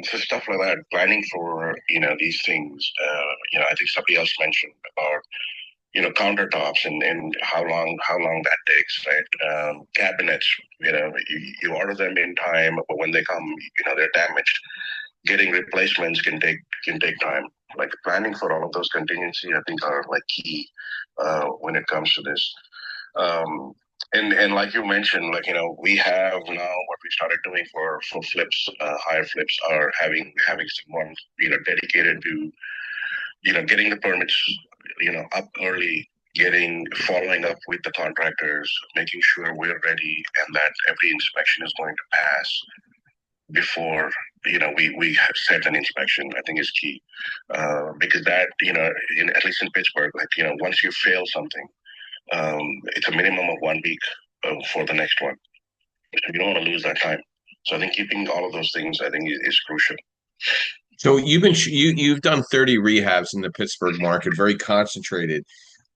So stuff like that, planning for, these things. I think somebody else mentioned about, countertops and how long that takes, right? Cabinets, you order them in time, but when they come, they're damaged. Getting replacements can take time. Like planning for all of those contingency, I think, are like key when it comes to this. And like you mentioned, we have now what we started doing for flips, higher flips, are having someone dedicated to getting the permits up early, following up with the contractors, making sure we're ready and that every inspection is going to pass before we set an inspection. I think is key because that at least in Pittsburgh, once you fail something, it's a minimum of 1 week for the next one. So you don't want to lose that time. So I think keeping all of those things, I think, is crucial. So you've done 30 rehabs in the Pittsburgh market, very concentrated.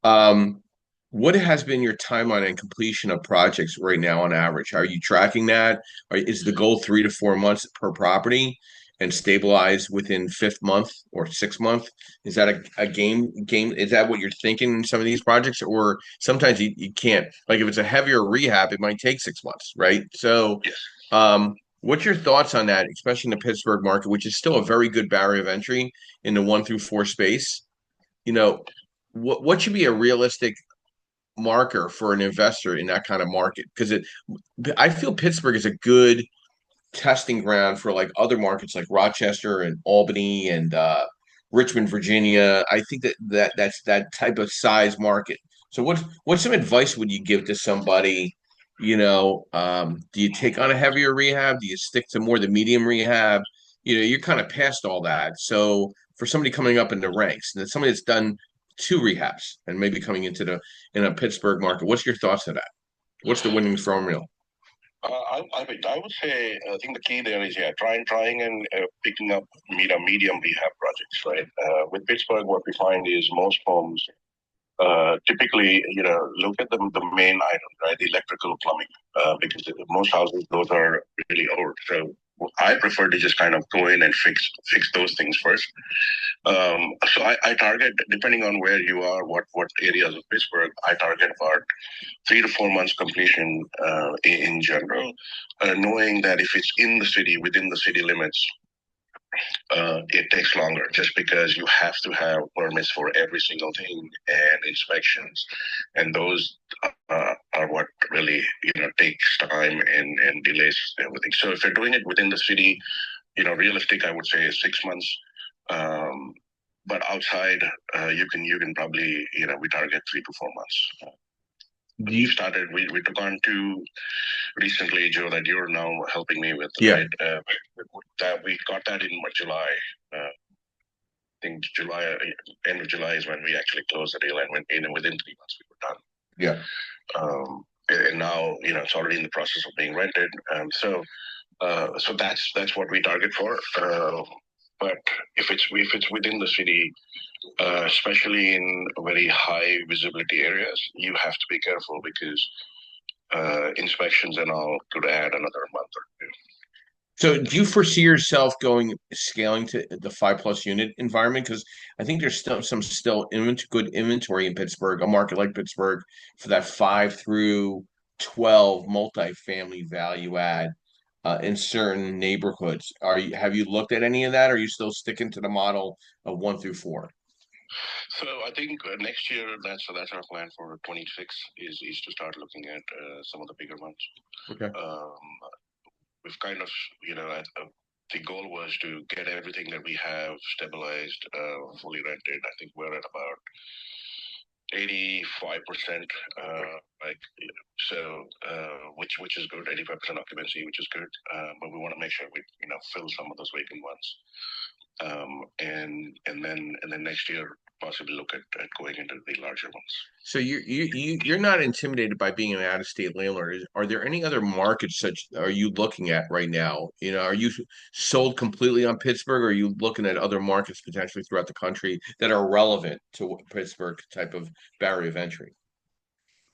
What has been your timeline and completion of projects right now on average? Are you tracking that? Is the goal 3 to 4 months per property and stabilize within fifth month or 6 month? Is that a game? Is that what you're thinking in some of these projects? Or sometimes you can't, like if it's a heavier rehab, it might take 6 months, right? So, what's your thoughts on that, especially in the Pittsburgh market, which is still a very good barrier of entry in the 1 through 4 space? What should be a realistic marker for an investor in that kind of market? Because I feel Pittsburgh is a good testing ground for like other markets like Rochester and Albany and Richmond, Virginia. I think that's that type of size market. So what's some advice would you give to somebody? Do you take on a heavier rehab? Do you stick to more the medium rehab? You're kind of past all that. So for somebody coming up in the ranks, and somebody that's done 2 rehabs and maybe coming in a Pittsburgh market, what's your thoughts on that? What's the winning formula? I would say I think the key there is trying and picking up medium rehab projects, right? With Pittsburgh, what we find is most homes typically look at the main item, right? The electrical, plumbing, because most houses those are really old. So I prefer to just kind of go in and fix those things first. So I target, depending on where you are, what areas of Pittsburgh, I target about 3 to 4 months completion in general, knowing that if it's in the city, within the city limits, it takes longer just because you have to have permits for every single thing and inspections, and those are what really takes time and delays everything. So if you're doing it within the city, realistic, I would say is 6 months. But outside, you can probably we target 3 to 4 months. We took on 2 recently, Joe, that you're now helping me with, right? That we got that in July. I think end of July is when we actually closed the deal, and within 3 months we were done. And now it's already in the process of being rented. So that's what we target for. But if it's within the city, especially in very high visibility areas, you have to be careful because inspections and all could add another month or 2. So do you foresee yourself scaling to the 5+ unit environment? Because I think there's still good inventory in Pittsburgh, a market like Pittsburgh, for that 5 through 12 multifamily value add in certain neighborhoods. Have you looked at any of that? Or are you still sticking to the model of 1 through 4? So I think next year that's our plan for 26 is to start looking at some of the bigger ones. Okay. We've kind of, the goal was to get everything that we have stabilized, fully rented. I think we're at about 85%, which is good. 85% occupancy, which is good. But we want to make sure we fill some of those vacant ones. And then next year possibly look at going into the larger ones. So you're not intimidated by being an out-of-state landlord. Are there any other markets are you looking at right now? Are you sold completely on Pittsburgh, or are you looking at other markets potentially throughout the country that are relevant to Pittsburgh type of barrier of entry?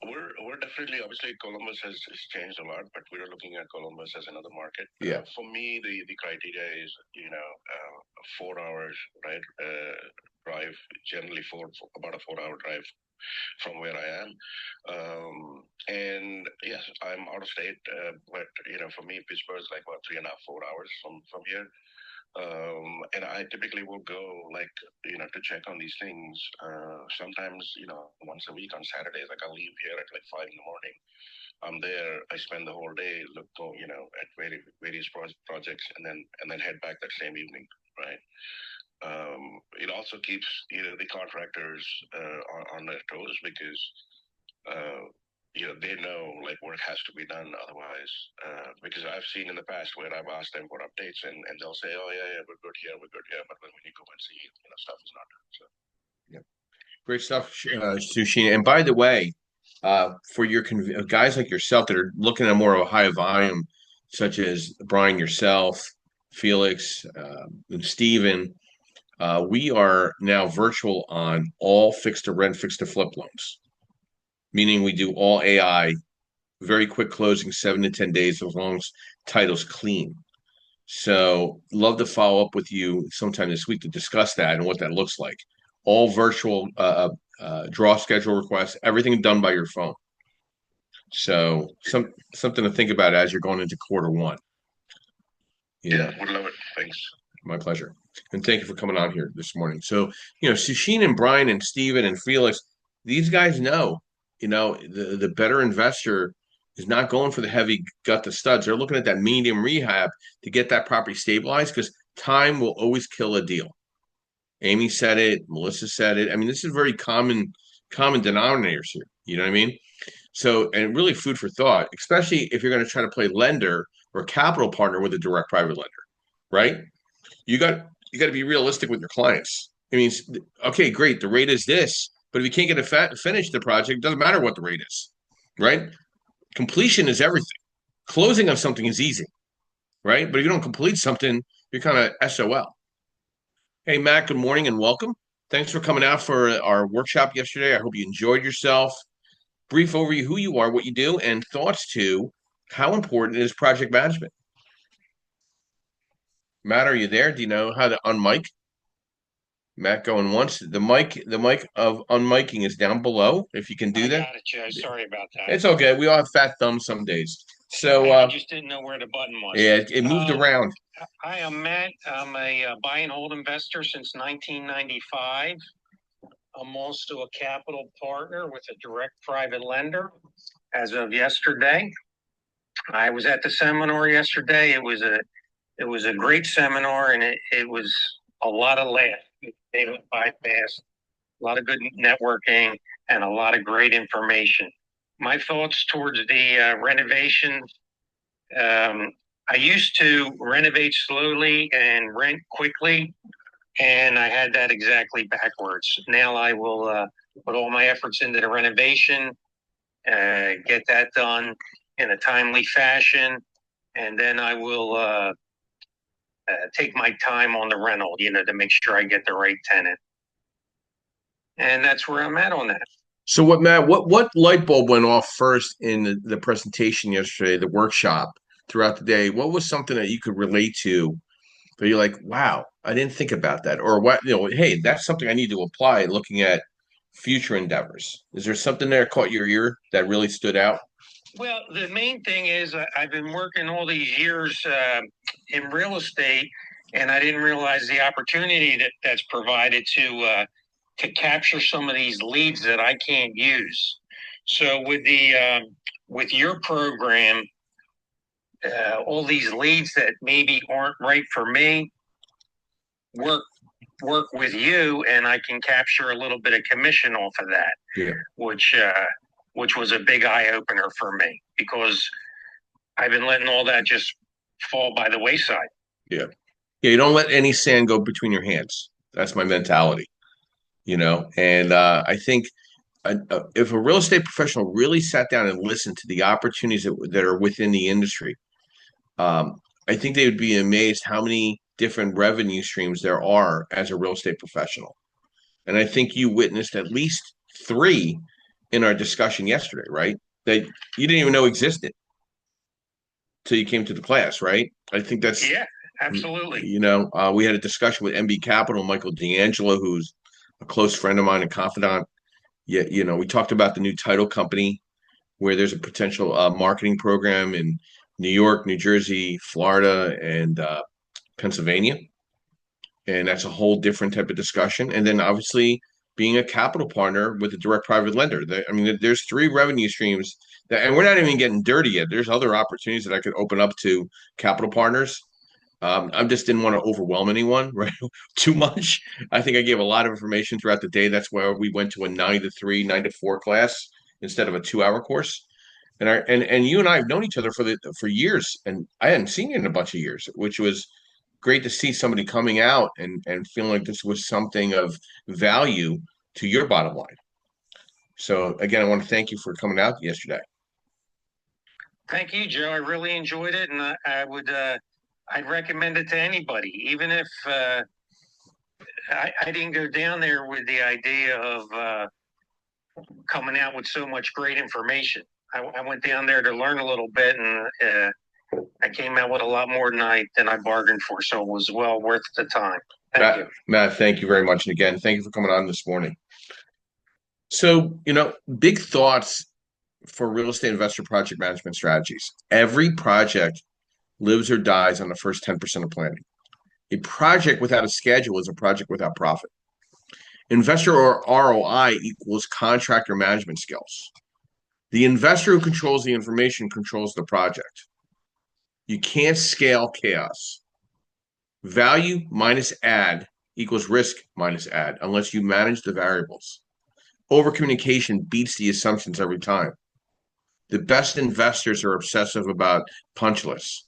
We're definitely, obviously Columbus has changed a lot, but we're looking at Columbus as another market. Yeah. For me, the criteria is 4 hours, right? Drive, generally about a 4 hour drive from where I am. And yes, I'm out of state, but for me, Pittsburgh's like about 3.5, 4 hours from here. And I typically will go to check on these things. Sometimes, once a week on Saturdays, like I'll leave here at like 5 in the morning. I'm there. I spend the whole day at various projects, and then head back that same evening, right? It also keeps the contractors on their toes, because they know work has to be done otherwise. Because I've seen in the past where I've asked them for updates, and they'll say, "Oh yeah, we're good here, but when you go and see, stuff is not done." So. Yeah, great stuff, Sushina. And by the way, for your guys like yourself that are looking at more of a high volume, such as Brian, yourself, Felix, and Steven, we are now virtual on all fixed to rent, fixed to flip loans, meaning we do all AI, very quick closing, 7 to 10 days, as long as title's clean. So love to follow up with you sometime this week to discuss that and what that looks like. All virtual draw schedule requests, everything done by your phone. So something to think about as you're going into quarter 1. Yeah, would love it. Thanks. My pleasure. And thank you for coming on here this morning. So, Susheen and Brian and Steven and Felix, these guys know, the better investor is not going for the heavy gut to studs. They're looking at that medium rehab to get that property stabilized, because time will always kill a deal. Amy said it, Melissa said it. I mean, this is very common denominators here. You know what I mean? So, and really food for thought, especially if you're going to try to play lender or capital partner with a direct private lender, right? You got to be realistic with your clients. I mean, okay, great, the rate is this, but if you can't get finish the project, it doesn't matter what the rate is, right? Completion is everything. Closing of something is easy, right? But if you don't complete something, you're kind of SOL. Hey, Matt, good morning and welcome. Thanks for coming out for our workshop yesterday. I hope you enjoyed yourself. Brief overview who you are, what you do, and thoughts to how important is project management. Matt, are you there? Do you know how to unmic? Matt going once. The mic of unmiking is down below. If you can do that. I got it, Joe. Sorry about that. It's okay. We all have fat thumbs some days. So I just didn't know where the button was. Yeah, it moved around. Hi, I'm Matt. I'm a buy and hold investor since 1995. I'm also a capital partner with a direct private lender as of yesterday. I was at the seminar yesterday. It was a great seminar, and it was a lot of laughs. They went by fast. A lot of good networking and a lot of great information. My thoughts towards the renovations. I used to renovate slowly and rent quickly, and I had that exactly backwards. Now I will put all my efforts into the renovation, get that done in a timely fashion, and then I will take my time on the rental, to make sure I get the right tenant. And that's where I'm at on that. So what, Matt, what light bulb went off first in the presentation yesterday, the workshop, throughout the day, what was something that you could relate to that you're like, wow, I didn't think about that, or what, hey, that's something I need to apply looking at future endeavors. Is there something there caught your ear that really stood out? Well, the main thing is I've been working all these years in real estate, and I didn't realize the opportunity that's provided to capture some of these leads that I can't use. So with your program, all these leads that maybe aren't right for me work with you, and I can capture a little bit of commission off of that. Yeah. Which was a big eye opener for me, because I've been letting all that just fall by the wayside. Yeah. Yeah, you don't let any sand go between your hands. That's my mentality, and I think if a real estate professional really sat down and listened to the opportunities that are within the industry, I think they would be amazed how many different revenue streams there are as a real estate professional. And I think you witnessed at least three in our discussion yesterday, right? That you didn't even know existed till you came to the class, right? I think that's Yeah, absolutely. We had a discussion with MB Capital, Michael D'Angelo, who's a close friend of mine and confidant. Yeah, we talked about the new title company where there's a potential marketing program in New York, New Jersey, Florida, and Pennsylvania. And that's a whole different type of discussion. And then obviously being a capital partner with a direct private lender. There's three revenue streams and we're not even getting dirty yet. There's other opportunities that I could open up to capital partners. I just didn't want to overwhelm anyone, right? Too much. I think I gave a lot of information throughout the day. That's why we went to a 9 to 3, 9 to 4 class instead of a 2-hour course. And you and I have known each other for years, and I hadn't seen you in a bunch of years, which was great to see somebody coming out and feeling like this was something of value to your bottom line. So again, I want to thank you for coming out yesterday. Thank you, Joe. I really enjoyed it, and I'd recommend it to anybody, even if I didn't go down there with the idea of coming out with so much great information. I went down there to learn a little bit, and I came out with a lot more than I bargained for, so it was well worth the time. Thank you. Matt, thank you very much. And again, thank you for coming on this morning. So, big thoughts for real estate investor project management strategies. Every project lives or dies on the first 10% of planning. A project without a schedule is a project without profit. Investor or ROI equals contractor management skills. The investor who controls the information controls the project. You can't scale chaos. Value minus add equals risk minus add unless you manage the variables. Overcommunication beats the assumptions every time. The best investors are obsessive about punch lists.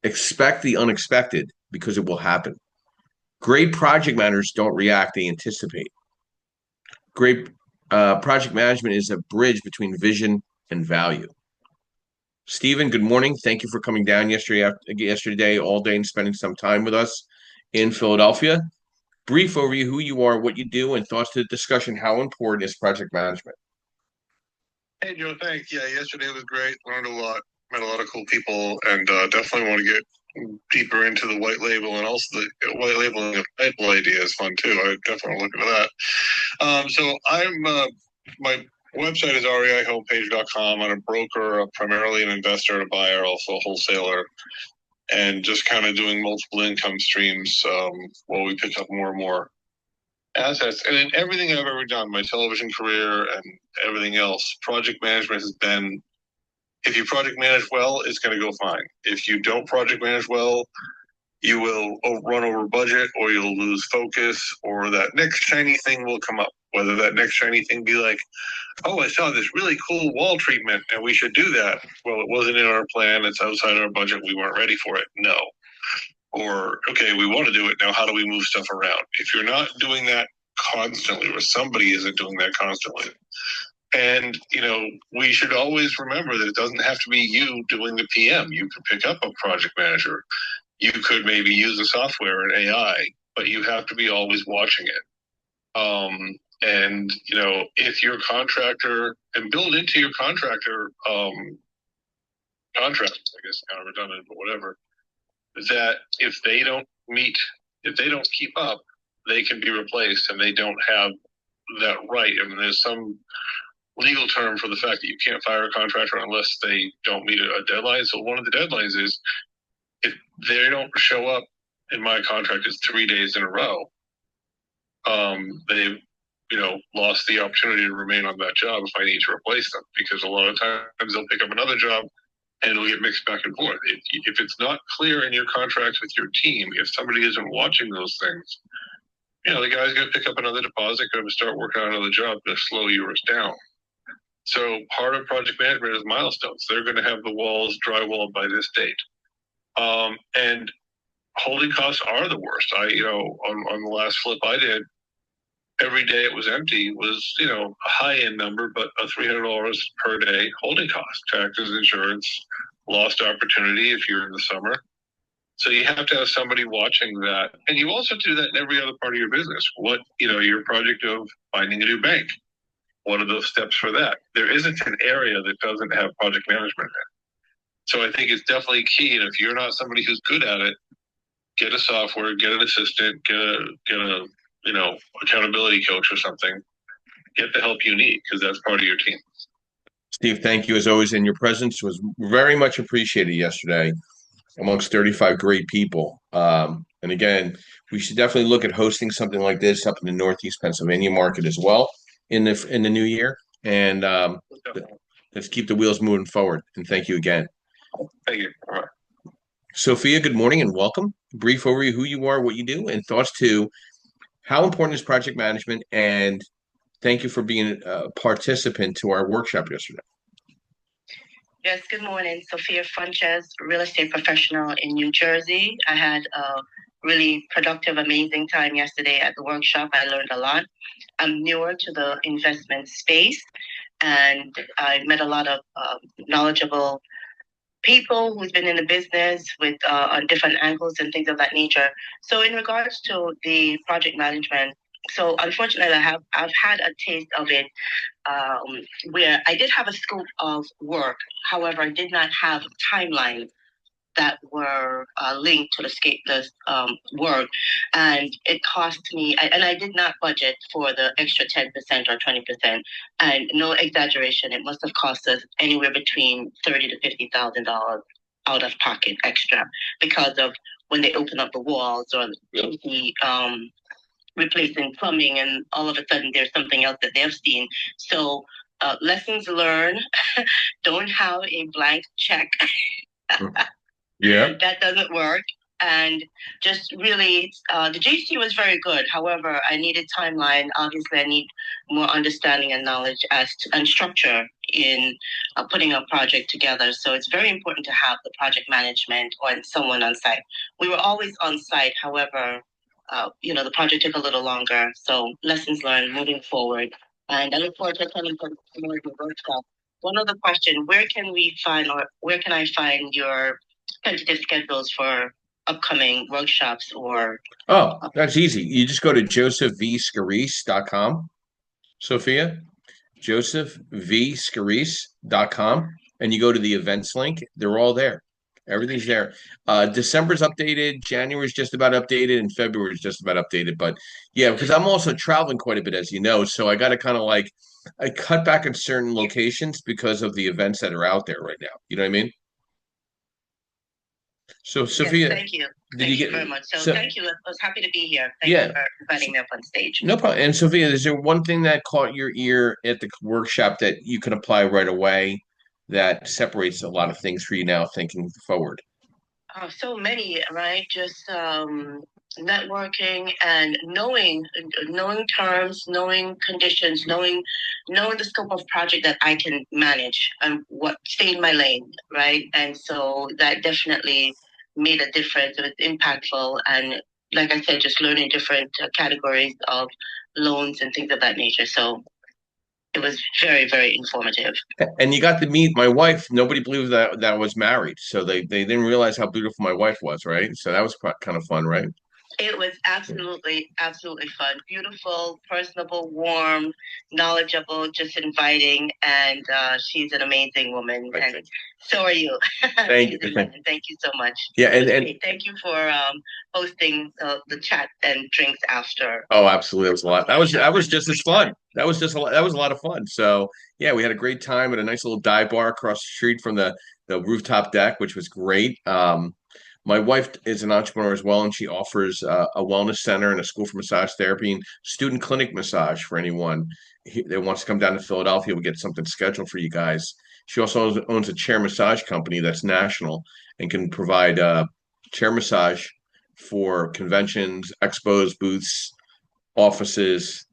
Expect the unexpected because it will happen. Great project managers don't react, they anticipate. Great project management is a bridge between vision and value. Stephen, good morning. Thank you for coming down yesterday all day and spending some time with us in Philadelphia. Brief overview who you are, what you do, and thoughts to the discussion. How important is project management? Hey, Joe, thanks. Yeah, yesterday was great. Learned a lot, met a lot of cool people, and definitely want to get deeper into the white label, and also the white labeling of title idea is fun too. I definitely look into that. So I'm my website is reihomepage.com. I'm a broker, primarily an investor, a buyer, also a wholesaler, and just kind of doing multiple income streams while we pick up more and more assets. And in everything I've ever done, my television career and everything else, project management has been, if you project manage well, it's going to go fine. If you don't project manage well, you will run over budget, or you'll lose focus, or that next shiny thing will come up. Whether that next shiny thing be like, oh, I saw this really cool wall treatment and we should do that. Well, it wasn't in our plan. It's outside our budget. We weren't ready for it. No. Or, okay, we want to do it. Now, how do we move stuff around? If you're not doing that constantly, or somebody isn't doing that constantly, and, we should always remember that it doesn't have to be you doing the PM. You could pick up a project manager. You could maybe use a software and AI, but you have to be always watching it. And, if your contractor, and build into your contractor contractors, I guess, kind of redundant, but whatever, is that if they don't keep up, they can be replaced, and they don't have that right. I mean, there's some legal term for the fact that you can't fire a contractor unless they don't meet a deadline. So one of the deadlines is if they don't show up in my contract is 3 days in a row, they've lost the opportunity to remain on that job if I need to replace them, because a lot of times they'll pick up another job and it'll get mixed back and forth. If it's not clear in your contracts with your team, if somebody isn't watching those things, the guy's going to pick up another deposit, going to start working on another job to slow yours down. So part of project management is milestones. They're going to have the walls drywalled by this date. And holding costs are the worst. On the last flip I did, every day it was empty was, a high-end number, but a $300 per day holding cost, taxes, insurance, lost opportunity if you're in the summer. So you have to have somebody watching that. And you also do that in every other part of your business. Your project of finding a new bank. What are those steps for that? There isn't an area that doesn't have project management in it. So I think it's definitely key. And if you're not somebody who's good at it, get a software, get an assistant, get a accountability coach or something. Get the help you need, because that's part of your team. Steve, thank you as always. And your presence was very much appreciated yesterday amongst 35 great people. And again, we should definitely look at hosting something like this up in the Northeast Pennsylvania market as well in the new year. And let's keep the wheels moving forward. And thank you again. Thank you. All right. Sophia, good morning and welcome. Brief overview who you are, what you do, and thoughts to how important is project management. And thank you for being a participant to our workshop yesterday. Yes, good morning. Sophia Funches, real estate professional in New Jersey. I had a really productive, amazing time yesterday at the workshop. I learned a lot. I'm newer to the investment space, and I met a lot of knowledgeable people who's been in the business with on different angles and things of that nature. So in regards to the project management, so unfortunately I've had a taste of it where I did have a scope of work. However, I did not have timelines that were linked to the work, and it cost me. And I did not budget for the extra 10% or 20%, and no exaggeration, it must have cost us anywhere between $30,000 to $50,000 out of pocket extra, because of when they open up the walls or the replacing plumbing, and all of a sudden there's something else that they've seen. So lessons learned: don't have a blank check. Yeah, that doesn't work. And just really, the GC was very good. However, I needed timeline. Obviously, I need more understanding and knowledge and structure in putting a project together. So it's very important to have the project management or someone on site. We were always on site. However, the project took a little longer. So lessons learned moving forward. And I look forward to attending more of the workshop. One other question: where can I find your tentative schedules for upcoming workshops? Or that's easy. You just go to josephvscarice.com, Sophia, josephvscarice.com, and you go to the events link. They're all there. Everything's there. December's updated, January's just about updated, and February's just about updated. But yeah, because I'm also traveling quite a bit, as you know, so I got to kind of I cut back on certain locations because of the events that are out there right now. You know what I mean? So, Sophia, yes, thank you. Thank you very much. So thank you. I was happy to be here. Thank you for inviting me up on stage. No problem. And Sophia, is there one thing that caught your ear at the workshop that you can apply right away that separates a lot of things for you now thinking forward? So many, right? Just networking and knowing terms, knowing conditions, knowing the scope of project that I can manage and stay in my lane, right? And so that definitely made a difference. It was impactful, and like I said, just learning different categories of loans and things of that nature. So it was very, very informative. And you got to meet my wife. Nobody believed that I was married, so they didn't realize how beautiful my wife was, right? So that was kind of fun, right? It was absolutely fun. Beautiful, personable, warm, knowledgeable, just inviting, and she's an amazing woman. And so are you. Thank you. Thank you so much. Yeah, and thank you for hosting the chat and drinks after. oh, absolutely, it was a lot. That was just as fun. That was a lot of fun. So yeah, we had a great time at a nice little dive bar across the street from the rooftop deck, which was great. My wife is an entrepreneur as well, and she offers a wellness center and a school for massage therapy and student clinic massage for anyone that wants to come down to Philadelphia. We get something scheduled for you guys. She also owns a chair massage company that's national and can provide chair massage for conventions, expos, booths, offices.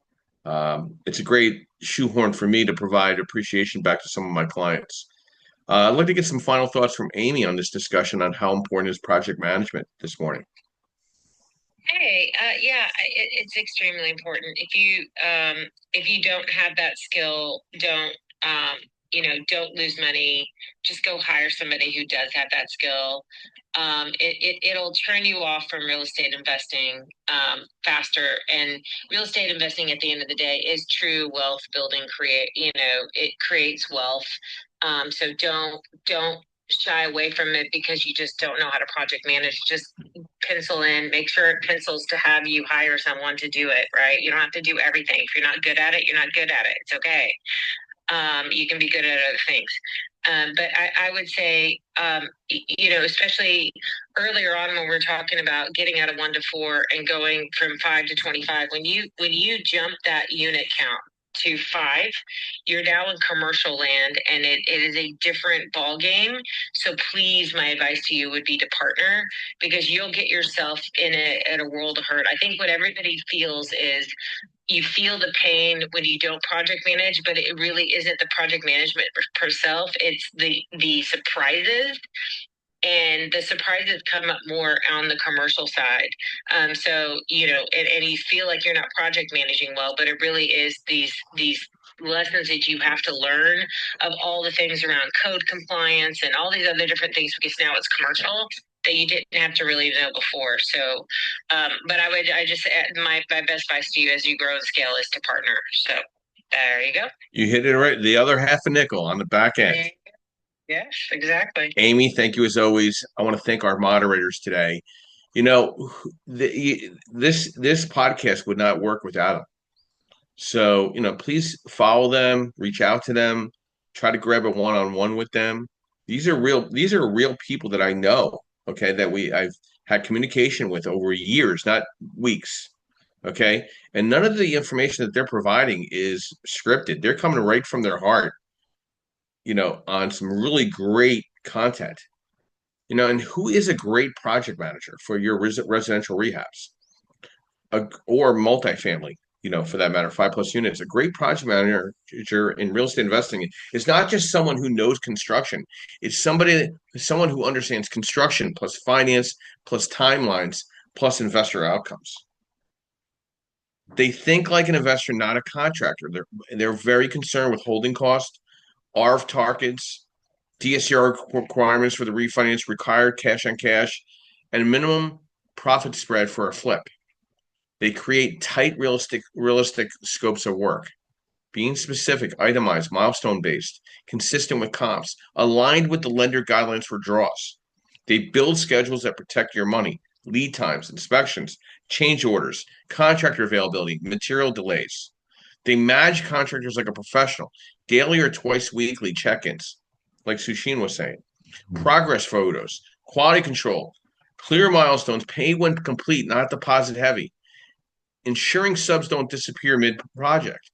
It's a great shoehorn for me to provide appreciation back to some of my clients. I'd like to get some final thoughts from Amy on this discussion on how important is project management this morning. Hey, it's extremely important. If you don't have that skill, don't lose money. Just go hire somebody who does have that skill. It'll turn you off from real estate investing faster. And real estate investing at the end of the day is true wealth building. It creates wealth. So don't shy away from it because you just don't know how to project manage. Just pencil in, make sure it pencils to have you hire someone to do it, right? You don't have to do everything. If you're not good at it, you're not good at it. It's okay. You can be good at other things. But I would say, especially earlier on when we're talking about getting out of 1 to 4 and going from 5 to 25, when you jump that unit count to 5, you're now in commercial land, and it is a different ball game. So please, my advice to you would be to partner, because you'll get yourself in a world of hurt. I think what everybody feels is you feel the pain when you don't project manage, but it really isn't the project management per self. It's the surprises. And the surprises come up more on the commercial side. And you feel like you're not project managing well, but it really is these lessons that you have to learn of all the things around code compliance and all these other different things, because now it's commercial that you didn't have to really know before. So, but I just my best advice to you as you grow and scale is to partner. So there you go. You hit it right. The other half a nickel on the back end. Yes, exactly. Amy, thank you as always. I want to thank our moderators today. This podcast would not work without them. So, please follow them, reach out to them, try to grab a one-on-one with them. These are real people that I know, okay, that I've had communication with over years, not weeks. Okay. And none of the information that they're providing is scripted. They're coming right from their heart, on some really great content. And who is a great project manager for your residential rehabs or multifamily, for that matter, 5+ units? A great project manager in real estate investing is not just someone who knows construction. It's someone who understands construction plus finance plus timelines plus investor outcomes. They think like an investor, not a contractor. They're very concerned with holding cost, ARV targets, DSCR requirements for the refinance, required cash on cash, and minimum profit spread for a flip. They create tight, realistic scopes of work, being specific, itemized, milestone-based, consistent with comps, aligned with the lender guidelines for draws. They build schedules that protect your money, lead times, inspections, change orders, contractor availability, material delays. They manage contractors like a professional, daily or twice weekly check-ins, like Sushin was saying, progress photos, quality control, clear milestones, pay when complete, not deposit heavy, ensuring subs don't disappear mid-project.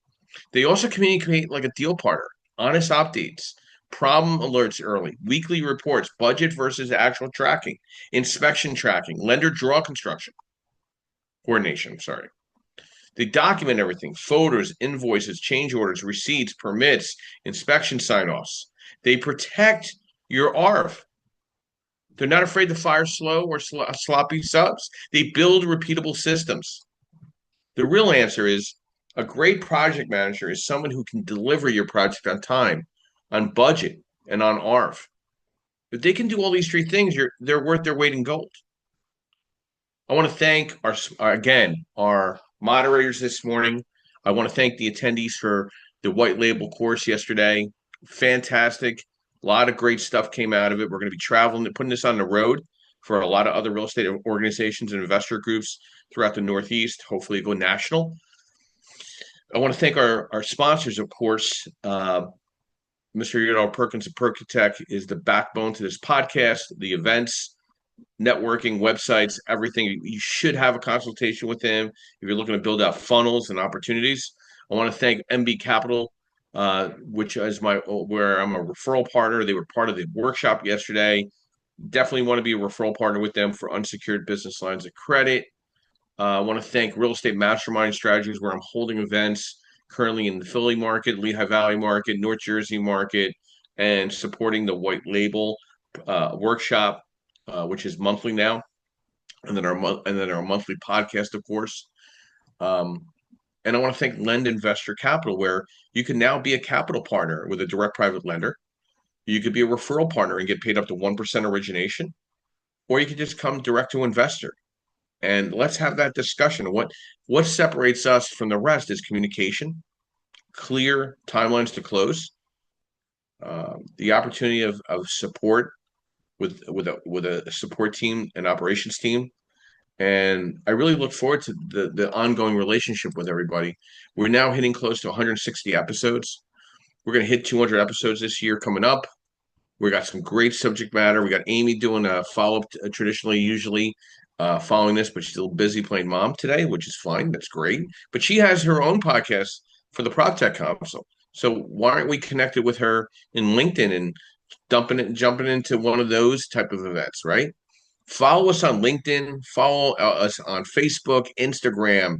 They also communicate like a deal partner, honest updates, problem alerts early, weekly reports, budget versus actual tracking, inspection tracking, lender draw coordination, sorry. They document everything, photos, invoices, change orders, receipts, permits, inspection sign-offs. They protect your ARV. They're not afraid to fire slow or sloppy subs. They build repeatable systems. The real answer is a great project manager is someone who can deliver your project on time, on budget, and on ARV. If they can do all these 3 things, they're worth their weight in gold. I want to thank our moderators this morning. I want to thank the attendees for the white label course yesterday. Fantastic. A lot of great stuff came out of it. We're going to be traveling and putting this on the road for a lot of other real estate organizations and investor groups throughout the Northeast, hopefully go national. I want to thank our sponsors, of course. Mr. Theodore Perkins of Perkatech is the backbone to this podcast, the events, networking, websites, everything. You should have a consultation with him if you're looking to build out funnels and opportunities. I want to thank MB Capital, which is where I'm a referral partner. They were part of the workshop yesterday. Definitely want to be a referral partner with them for unsecured business lines of credit. I want to thank Real Estate Mastermind Strategies, where I'm holding events currently in the Philly market, Lehigh Valley market, North Jersey market, and supporting the white label workshop, which is monthly now, and then our monthly podcast, of course. And I want to thank Lend Investor Capital, where you can now be a capital partner with a direct private lender. You could be a referral partner and get paid up to 1% origination, or you could just come direct to investor. And let's have that discussion. What separates us from the rest is communication, clear timelines to close, the opportunity of support with a support team and operations team. And I really look forward to the ongoing relationship with everybody. We're now hitting close to 160 episodes. We're going to hit 200 episodes this year coming up. We got some great subject matter. We got Amy doing a follow-up traditionally, usually following this, but she's still busy playing mom today, which is fine. That's great. But she has her own podcast for the PropTech Council. So why aren't we connected with her in LinkedIn and jumping into one of those type of events, right? Follow us on LinkedIn. Follow us on Facebook, Instagram,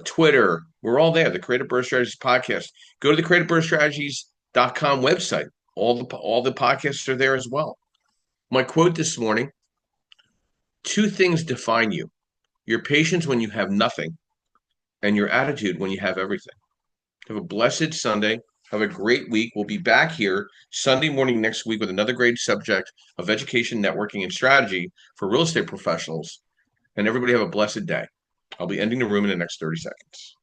Twitter. We're all there. The Creative Birth Strategies podcast. Go to the creativebirthstrategies.com website. All the podcasts are there as well. My quote this morning: 2 things define you: your patience when you have nothing, and your attitude when you have everything. Have a blessed Sunday. Have a great week. We'll be back here Sunday morning next week with another great subject of education, networking, and strategy for real estate professionals. And everybody have a blessed day. I'll be ending the room in the next 30 seconds.